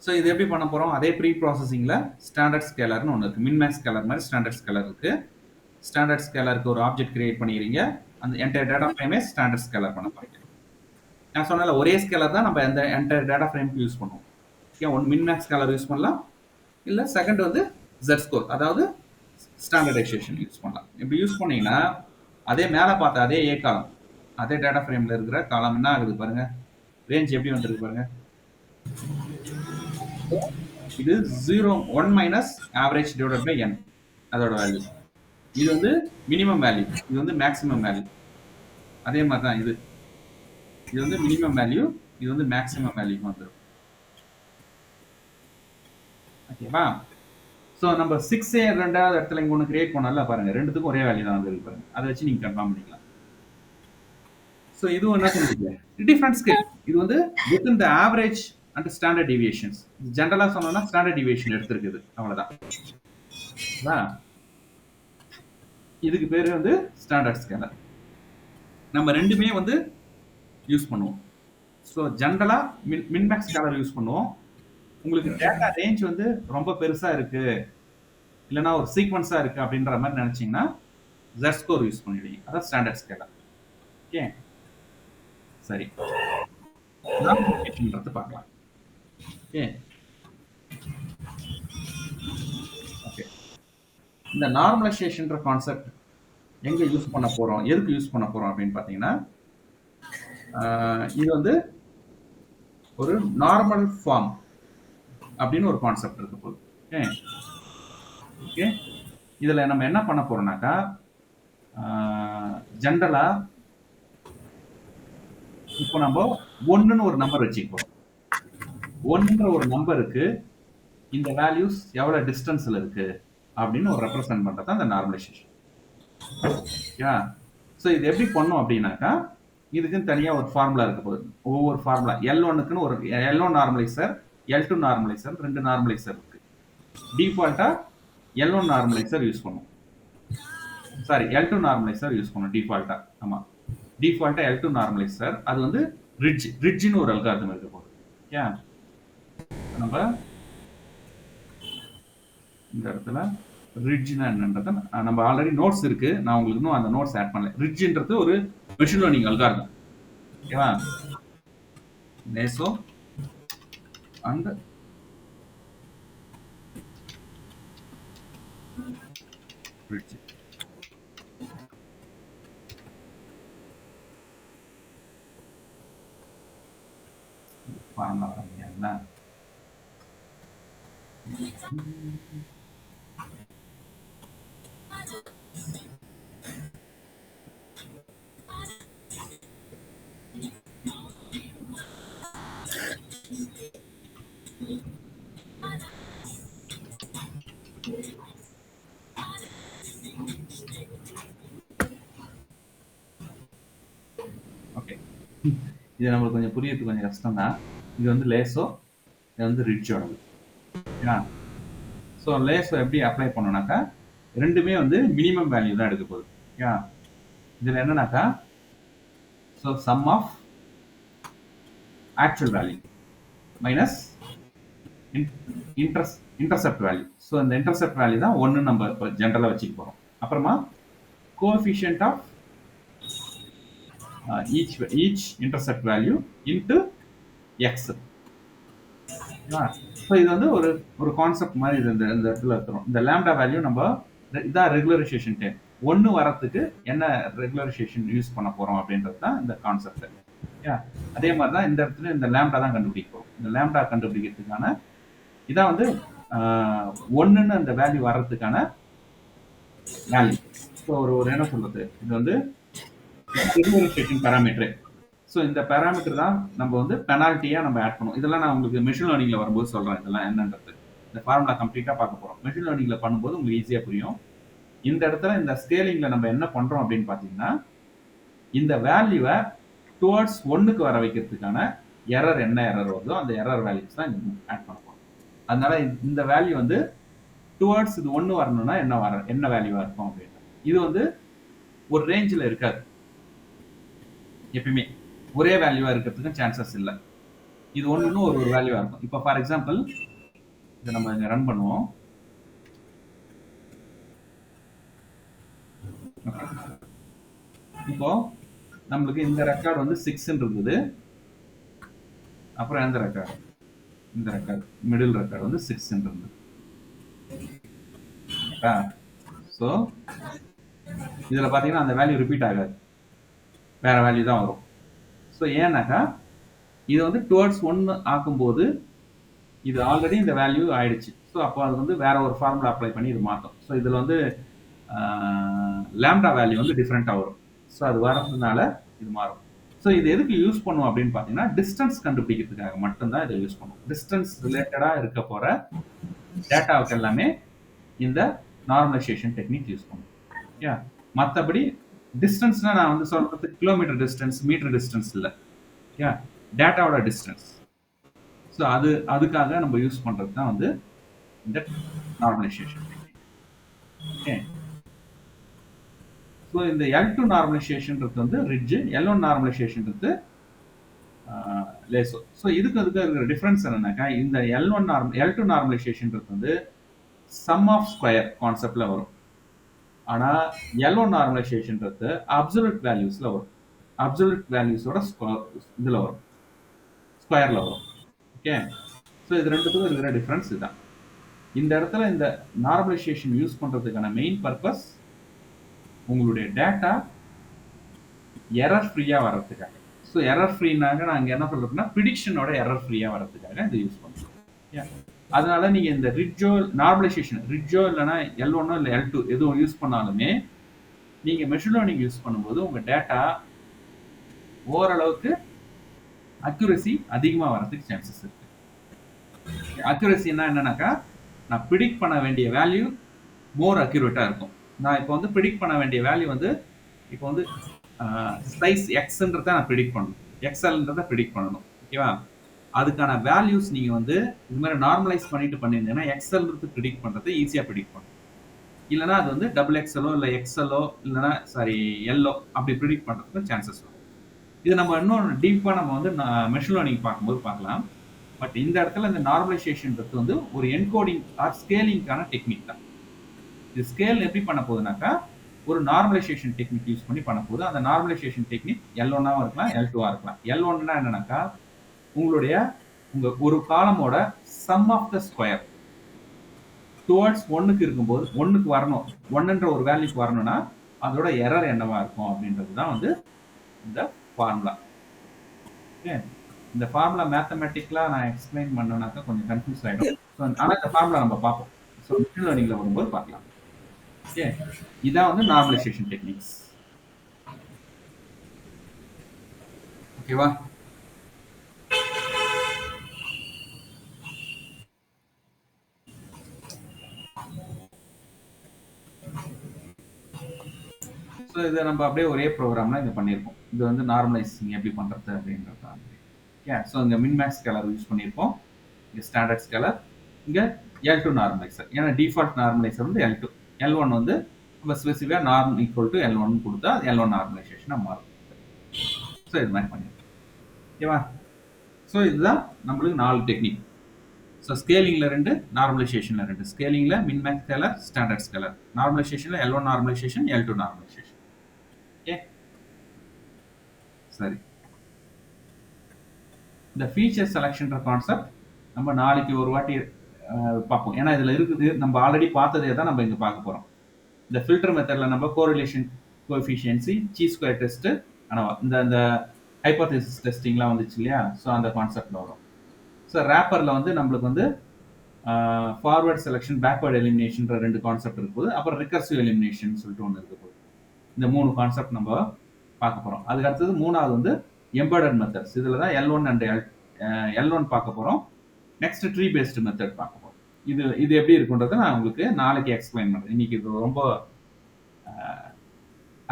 ஸோ இது எப்படி பண்ண போகிறோம், அதே ப்ரீ ப்ராசஸிங்கில் ஸ்டாண்டர்ட் ஸ்கேலர்னு ஒன்று இருக்குது. மின்மேக்ஸ் ஸ்கேலர் மாதிரி ஸ்டாண்டர்ட் ஸ்கேலர் இருக்குது. ஸ்டாண்டர்ட் ஸ்கேலருக்கு ஒரு ஆப்ஜெக்ட் கிரியேட் பண்ணிடுறீங்க, அந்த என்டையர் டேட்டா ஃப்ரேமே ஸ்டாண்டர்ட் ஸ்கேலர் பண்ண போறீங்க. நான் சொன்னல ஒரே ஸ்கேலர் தான் நம்ம அந்த என்டையர் டேட்டா ஃப்ரேம்க்கு யூஸ் பண்ணுவோம். ஓகே, ஒன் மின்மேக்ஸ் ஸ்கேலர் யூஸ் பண்ணலாம், இல்லை செகண்ட் வந்து Z ஸ்கோர் அதாவது ஸ்டாண்டர்டைசேஷன் யூஸ் பண்ணலாம். இப்படி யூஸ் பண்ணீங்கன்னா அதே மேலே பார்த்த அதே ஏ காலம் அதே டேட்டா ஃப்ரேமில் இருக்கிற காலம் என்ன ஆகுது பாருங்க, ரேஞ்ச் எப்படி வந்துருக்கு பாருங்க. இது 0 1 minus average divided by n அதோட வேல்யூ. இது வந்து மினிமம் வேல்யூ, இது வந்து மேக்ஸிமம் வேல்யூ. அதே மாதிரி தான் இது வந்து மினிமம் வேல்யூ, இது வந்து மேக்ஸிமம் வேல்யூ வந்துடும். ஓகேவா? ஸோ நம்ம 6 ரெண்டாவது இடத்துல இங்கே ஒன்று கிரியேட் பண்ணல பாருங்க, ரெண்டுத்துக்கும் ஒரே வேல்யூ தான் வந்து பாருங்க. அதை வச்சு நீங்க கன்ஃபார்ம் பண்ணிக்கலாம். ஸோ இதுவும் என்ன சொல்லுங்க, டிஃப்ரெண்ட் ஸ்கேல். இது வந்து within the average and standard deviations. ஜென்ரலா சொன்னோம்னா ஸ்டாண்டர்ட் டிவியேஷன் எடுத்திருக்குது, அவ்வளவுதான். இதுக்கு பேரு வந்து ஸ்டாண்டர்ட் ஸ்கேலர். நம்ம ரெண்டுமே வந்து யூஸ் பண்ணுவோம். ஸோ ஜென்ரலா மின்மேக்ஸ் ஸ்கேலர் யூஸ் பண்ணுவோம். உங்களுக்கு டேட்டா ரேஞ்ச் வந்து ரொம்ப பெருசா இருக்கு, இல்லைன்னா ஒரு சீக்வன்ஸா இருக்கு அப்படின்ற மாதிரி நினைச்சீங்கன்னா Z ஸ்கோர் யூஸ் பண்ணிடுவீங்க, அதான் ஸ்டாண்டர்ட் ஸ்கேலர். ஓகே, சரி, நார்மலைசேஷன்றது பார்க்கலாம். ஓகே, ஓகே, இந்த நார்மலைசேஷன்ற கான்செப்ட் எங்க யூஸ் பண்ண போறோம், எதுக்கு யூஸ் பண்ண போறோம் அப்படின்னு பார்த்தீங்கன்னா, இது வந்து ஒரு நார்மல் ஃபார்ம் அப்படின்னு ஒரு கான்செப்ட் இருக்கு போகுது. ஓகே, ஓகே, இதுல நம்ம என்ன பண்ண போறோம்னாக்கா ஜென்ரலா இப்போ நம்ம 1ன்னு ஒரு நம்பர் வச்சுக்கிறோம். 1ன்ற ஒரு நம்பருக்கு இந்த வேல்யூஸ் எவ்வளவு டிஸ்டன்ஸ்ல இருக்கு அப்படின்னு ஒரு ரெப்ரசென்ட் பண்றது அந்த நார்மலைசேஷன். ஓகேவா? ஸோ இது எப்படி பண்ணும் அப்படின்னாக்கா, இதுக்குன்னு தனியா ஒரு ஃபார்முலா இருக்கு போகுது. ஒவ்வொரு ஃபார்முலா L1க்குன்னு ஒரு L1 normaliser, L2 normaliser, 2 normaliser இருக்கு. டிஃபால்ட்டா L1 நார்மலைசர் யூஸ் பண்ணும், சாரி L2 நார்மலைசர் யூஸ் பண்ணும் டிஃபால்ட்டா. ஆமா, டிஃபால்ட்டா L2 நார்மலைசர். அது வந்து ரிட்ஜ்னு ஒரு அல்காரிதம் இருக்கு போகுது. ஓகே, நம்ம இந்த இடத்துல ரிட்ஜ்னா என்னன்றத நம்ம ஆல்ரெடி நோட்ஸ் இருக்கு, நான் உங்களுக்கு இன்னும் அந்த நோட்ஸ் ஆட் பண்ணல. ரிட்ஜ்ன்றது ஒரு மெஷின் லேர்னிங் அல்காரிதம். ஓகேவா? Lasso and bridge. ஃபார்முலா பாத்தீங்கன்னா ஓகே, இது நம்மளுக்கு கொஞ்சம் புரியறது கொஞ்சம் கஷ்டம் தான். இது வந்து லேசோ, இது வந்து ரிட்ஜோடது. ஓகேவா? ஸோ லேசோ எப்படி அப்ளை பண்ணோம்னாக்கா ரெண்டுமே வந்து மினிமம் வேல்யூ தான் எடுக்க போகுது. ஓகேவா? இதில் என்னன்னாக்கா so sum of actual value minus intercept value. So இந்த இன்டர்செப்ட் வேல்யூ தான் ஒன்று நம்ம இப்போ ஜென்ரலாக வச்சுக்க போகிறோம். அப்புறமா coefficient of each intercept value into x. So இது வந்து ஒரு ஒரு கான்செப்ட் மாதிரி இது இந்த இந்த இடத்துல இருக்கிறோம். இந்த லேம்டா வேல்யூ நம்ம இதான் ரெகுலரைசேஷன் டைம். ஒன்று வரத்துக்கு என்ன ரெகுலரைசேஷன் யூஸ் பண்ண போகிறோம் அப்படின்றது தான் இந்த கான்செப்ட். அதே மாதிரி தான் இந்த இடத்துல இந்த லேம்டா தான் கண்டுபிடிக்க போகிறோம். இந்த லேம்டா கண்டுபிடிக்கிறதுக்கான இதான் வந்து ஒன்றுன்னு அந்த வேல்யூ வர்றதுக்கான வேல்யூ. ஸோ ஒரு என்ன சொல்றது, இது வந்து ரெகுலரைசேஷன் பேராமீட்டர். ஸோ இந்த பேராமீட்டர் தான் நம்ம வந்து பெனால்ட்டியாக நம்ம ஆட் பண்ணுவோம். இதெல்லாம் நான் உங்களுக்கு மெஷின் லேர்னிங்கில் வரும்போது சொல்கிறேன் இதெல்லாம் என்னன்றது. இந்த ஃபார்முலா கம்ப்ளீட்டாக பார்க்க போகிறோம். மெஷின் லேர்னிங்கில் பண்ணும்போது உங்களுக்கு ஈஸியாக புரியும். இந்த இடத்துல இந்த ஸ்கேலிங்கில் நம்ம என்ன பண்ணுறோம் அப்படின்னு பார்த்தீங்கன்னா இந்த வேல்யூவை டுவர்ட்ஸ் ஒன்றுக்கு வர வைக்கிறதுக்கான எரர் என்ன எரர் வருதோ அந்த எரர் வேல்யூஸ் தான் ஆட் பண்ண போகிறோம். அதனால இந்த வேல்யூ வந்து டுவர்ட்ஸ் இது ஒன்று வரணும்னா என்ன வேல்யூவாக இருக்கும் அப்படின்னு இது வந்து ஒரு ரேஞ்சில் இருக்காது. எப்பயுமே ஒரே வேல்யூவா இருக்கிறதுக்கு சான்சஸ் இல்லை. இது ஒன்று ஒரு வேல்யூவா இருக்கும். இப்போ ஃபார் எக்ஸாம்பிள் இதை நம்ம இங்கே ரன் பண்ணுவோம். இப்போ நம்மளுக்கு இந்த ரெக்கார்டு வந்து 6 இருந்தது. அப்புறம் எந்த ரெக்கார்டு, இந்த ரெக்கார்டு மிடில் ரெக்கார்டு வந்து 6 இருந்தது. ஸோ இதில் பார்த்தீங்கன்னா அந்த வேல்யூ ரிப்பீட் ஆகாது, வேற வேல்யூ தான் வரும். ஸோ ஏன்னாக்கா இது வந்து டுவர்ட்ஸ் 1 ஆக்கும்போது இது ஆல்ரெடி இந்த வேல்யூ ஆயிடுச்சு. ஸோ அப்போ அது வந்து வேற ஒரு ஃபார்முலா அப்ளை பண்ணி இது மாற்றும். ஸோ இதில் வந்து லேம்டா வேல்யூ வந்து டிஃப்ரெண்ட்டாக வரும். ஸோ அது வரதுனால இது மாறும். ஸோ இது எதுக்கு யூஸ் பண்ணுவோம் அப்படின்னு பார்த்தீங்கன்னா டிஸ்டன்ஸ் கண்டுபிடிக்கிறதுக்காக மட்டும்தான் இதை யூஸ் பண்ணுவோம். டிஸ்டன்ஸ் ரிலேட்டடாக இருக்க போகிற டேட்டாவுக்கு எல்லாமே இந்த நார்மலைசேஷன் டெக்னிக் யூஸ் பண்ணுவோம். ஓகே, மற்றபடி டிஸ்டன்ஸ்னா நான் வந்து சொல்றது கிலோமீட்டர் டிஸ்டன்ஸ், மீட்டர் டிஸ்டன்ஸ் இல்லை. ஓகே, டேட்டாவோட டிஸ்டன்ஸ். ஸோ அதுக்காக நம்ம யூஸ் பண்ணுறது தான் வந்து இந்த நார்மலைசேஷன் டெக்னிக். ஓகே, ஸோ இந்த L2 நார்மலைசேஷன்றது வந்து ரிட்ஜ், L1 நார்மலைசேஷன்றது லேசோ. ஸோ இதுக்கு இருக்கிற டிஃபரன்ஸ் என்னன்னாக்கா இந்த L2 நார்மலைசேஷன்றது வந்து சம் ஆஃப் ஸ்கொயர் கான்செப்ட்ல வரும். ஆனால் L1 நார்மலைசேஷன்றது அப்சல்யூட் வேல்யூஸ்ல வரும். அப்சல்யூட் வேல்யூஸோட இதில் வரும், ஸ்கொயர்ல வரும். ஓகே, ஸோ இது ரெண்டுத்துக்கும் இருக்கிற டிஃபரன்ஸ் இதுதான். இந்த இடத்துல இந்த நார்மலைசேஷன் யூஸ் பண்ணுறதுக்கான மெயின் பர்பஸ் உங்களுடைய டேட்டா எரர் ஃப்ரீயாக வர்றதுக்காக. ஸோ எரர் ஃப்ரீனாக நான் இங்கே என்ன சொல்கிறதுன்னா ப்ரிடிக்ஷனோட எரர் ஃப்ரீயாக வர்றதுக்காக இதை யூஸ் பண்ணுறோம். அதனால நீங்கள் இந்த ரிட்ஜோ நார்மலைசேஷன் ரிட்ஜோ இல்லைனா L1 இல்லை L2 எதுவும் யூஸ் பண்ணாலுமே நீங்கள் மெஷின் லேர்னிங் யூஸ் பண்ணும்போது உங்கள் டேட்டா ஓரளவுக்கு அக்யூரசி அதிகமாக வர்றதுக்கு சான்சஸ் இருக்கு. அக்யூரசின்னா என்னன்னாக்கா நான் ப்ரிடிக்ட் பண்ண வேண்டிய வேல்யூ மோர் அக்யூரேட்டாக இருக்கும். நான் இப்போ வந்து ப்ரிடிக்ட் பண்ண வேண்டிய வேல்யூ வந்து இப்போ வந்து சைஸ் எக்ஸ்ன்றதை நான் ப்ரிடிக்ட் பண்ணணும், எக்ஸ்எல்ன்றதை ப்ரிடிக்ட் பண்ணணும். ஓகேவா, அதுக்கான வேல்யூஸ் நீங்கள் வந்து இது மாதிரி நார்மலைஸ் பண்ணிட்டு பண்ணியிருந்தீங்கன்னா எக்ஸ்எல்ன்றது ப்ரிடிக்ட் பண்ணுறது ஈஸியாக ப்ரிடிக்ட் பண்ணும். இல்லைனா அது வந்து டபுள் எக்ஸ்எல்லோ இல்லை எக்ஸ்எல்லோ இல்லைனா எல்லோ அப்படி ப்ரிடிக்ட் பண்ணுறதுக்கு சான்சஸ் வரும். இது நம்ம இன்னும் டீப்பாக நம்ம வந்து மெஷின் லேர்னிங் பார்க்கும்போது பார்க்கலாம். பட் இந்த இடத்துல இந்த நார்மலைசேஷன்றது வந்து ஒரு என்கோடிங் ஆர் ஸ்கேலிங்கான டெக்னிக் தான். இது ஸ்கேல் எப்படி பண்ண போகுதுனாக்கா ஒரு நார்மலைசேஷன் டெக்னிக் யூஸ் பண்ணி பண்ண போகுது. அந்த நார்மலைசேஷன் டெக்னிக் L1ஆவும் இருக்கலாம், L2ஆ இருக்கலாம். L1னா என்னன்னாக்கா உங்களுடைய ஒரு காலமோட sum of the square towards ஒன்னுக்கு இருக்கும்போது ஒன்னுக்கு வரணும், ஒன்னுன்ற ஒரு வேல்யூக்கு வரணும்னா அதோட எரர் என்னவா இருக்கும் அப்படின்றது தான் வந்து இந்த ஃபார்முலா. ஓகே, இந்த ஃபார்முலா மேத்தமெட்டிக்கலா நான் எக்ஸ்பிளைன் பண்ணனாக்கா கொஞ்சம் கன்ஃபியூஸ் ஆயிடும். ஆனா இந்த ஃபார்முலா நம்ம பார்ப்போம். ஸோ மிஷின் லேர்னிங்ல வரும்போது பார்க்கலாம். ஓகே, இதான் வந்து நார்மலைசேஷன் டெக்னிக்ஸ். ஓகேவா? ஸோ இதை நம்ம அப்படியே ஒரே ப்ரோக்ராம்ல இங்க பண்ணியிருக்கோம். இது வந்து நார்மலைசிங் எப்படி பண்றது அப்படின்றது. ஓகே, ஸோ இங்க மின்மேக்ஸ் ஸ்கேலர் யூஸ் பண்ணியிருக்கோம். இங்க ஸ்டாண்டர்ட் ஸ்கேலர், இங்க L2 நார்மலைசர். ஏன்னா டிஃபால்ட் நார்மலைசர் வந்து L2, L1 வந்து நம்ம ஸ்பெசிஃபிக்கா நார்ம் ஈக்குவல் டு L1 கொடுத்தா L1 நார்மலைசேஷனா மாறும். ஸோ இது மாதிரி பண்ணியிருக்கோம். ஓகேவா? ஸோ இதுதான் நம்மளுக்கு 4 டெக்னிக். ஸோ ஸ்கேலிங்ல 2, நார்மலைசேஷன்ல 2. ஸ்கேலிங்ல மின்மேக்ஸ் ஸ்கேலர், ஸ்டாண்டர்ட் ஸ்கேலர். நார்மலைசேஷன்ல L1 normalisation, L2 normalisation. Okay, சரி. இந்த ஃபீச்சர் செலக்ஷன்ற கான்செப்ட் நம்ம நாளைக்கு ஒரு வாட்டி பார்ப்போம். ஏன்னா இதுல இருக்குது, நம்ம ஆல்ரெடி பார்த்ததே தான் நம்ம இங்க பார்க்க போறோம். இந்த ஃபில்டர் மெத்தட்ல நம்ம கோரிலேஷன் கோஎஃபிஷியன்சி, சீ ஸ்கொயர் டெஸ்ட், ஆனால் இந்த ஹைப்போதேசிஸ் டெஸ்டிங்லாம் வந்துச்சு இல்லையா? ஸோ அந்த கான்செப்ட்ல வரும். ஸோ ரேப்பர்ல வந்து நம்மளுக்கு வந்து ஃபார்வர்ட் செலெக்ஷன், பேக்வர்ட் எலிமினேஷன்ற 2 கான்செப்ட் இருக்குது. அப்புறம் ரிகர்சிவ் எலிமினேஷன் சொல்லிட்டு ஒன்று இருக்கு. இந்த 3 கான்செப்ட் நம்ம பார்க்க போறோம். அதுக்கு அடுத்தது 3வது வந்து எம்பெடட் மெத்தட்ஸ். இதுல தான் L1 அண்ட் L1 பார்க்க போறோம். நெக்ஸ்ட் ட்ரீ பேஸ்டு மெத்தட் பார்க்க போறோம். இது எப்படி இருக்குன்றதை நான் உங்களுக்கு நாளைக்கு எக்ஸ்பிளைன் பண்றேன். இன்னைக்கு இது ரொம்ப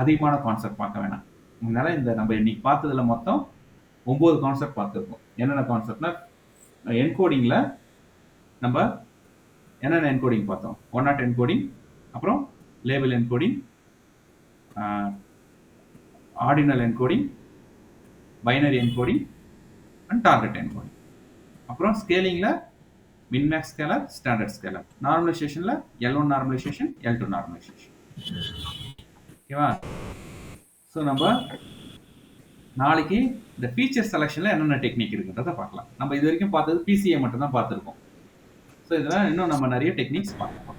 அதிகமான கான்செப்ட் பார்க்க வேணாம். அதனால இந்த நம்ம இன்னைக்கு பார்த்ததுல மொத்தம் 9 கான்செப்ட் பார்த்துருக்கோம். என்னென்ன கான்செப்ட்னா, என்கோடிங்ல நம்ம என்னென்ன என்கோடிங் பார்த்தோம்? 1/0 என்கோடிங், அப்புறம் label encoding, ordinal encoding, binary encoding and target encoding. அப்புறம் ஸ்கேலிங்ல மின்மேக்ஸ் ஸ்கேலர், ஸ்டாண்டர்ட் ஸ்கேலர். நார்மலைசேஷன்ல L1 நார்மலைசேஷன், L2 நார்மலைசேஷன். ஓகேவா? ஸோ நம்ம நாளைக்கு இந்த ஃபீச்சர் செலக்ஷன்ல என்னென்ன டெக்னிக் இருக்குன்றத பார்க்கலாம். நம்ம இது வரைக்கும் பார்த்தது PCA மட்டும் தான் பார்த்துருக்கோம். ஸோ இதெல்லாம் இன்னும் நம்ம நிறைய டெக்னிக்ஸ் பார்க்கலாம்.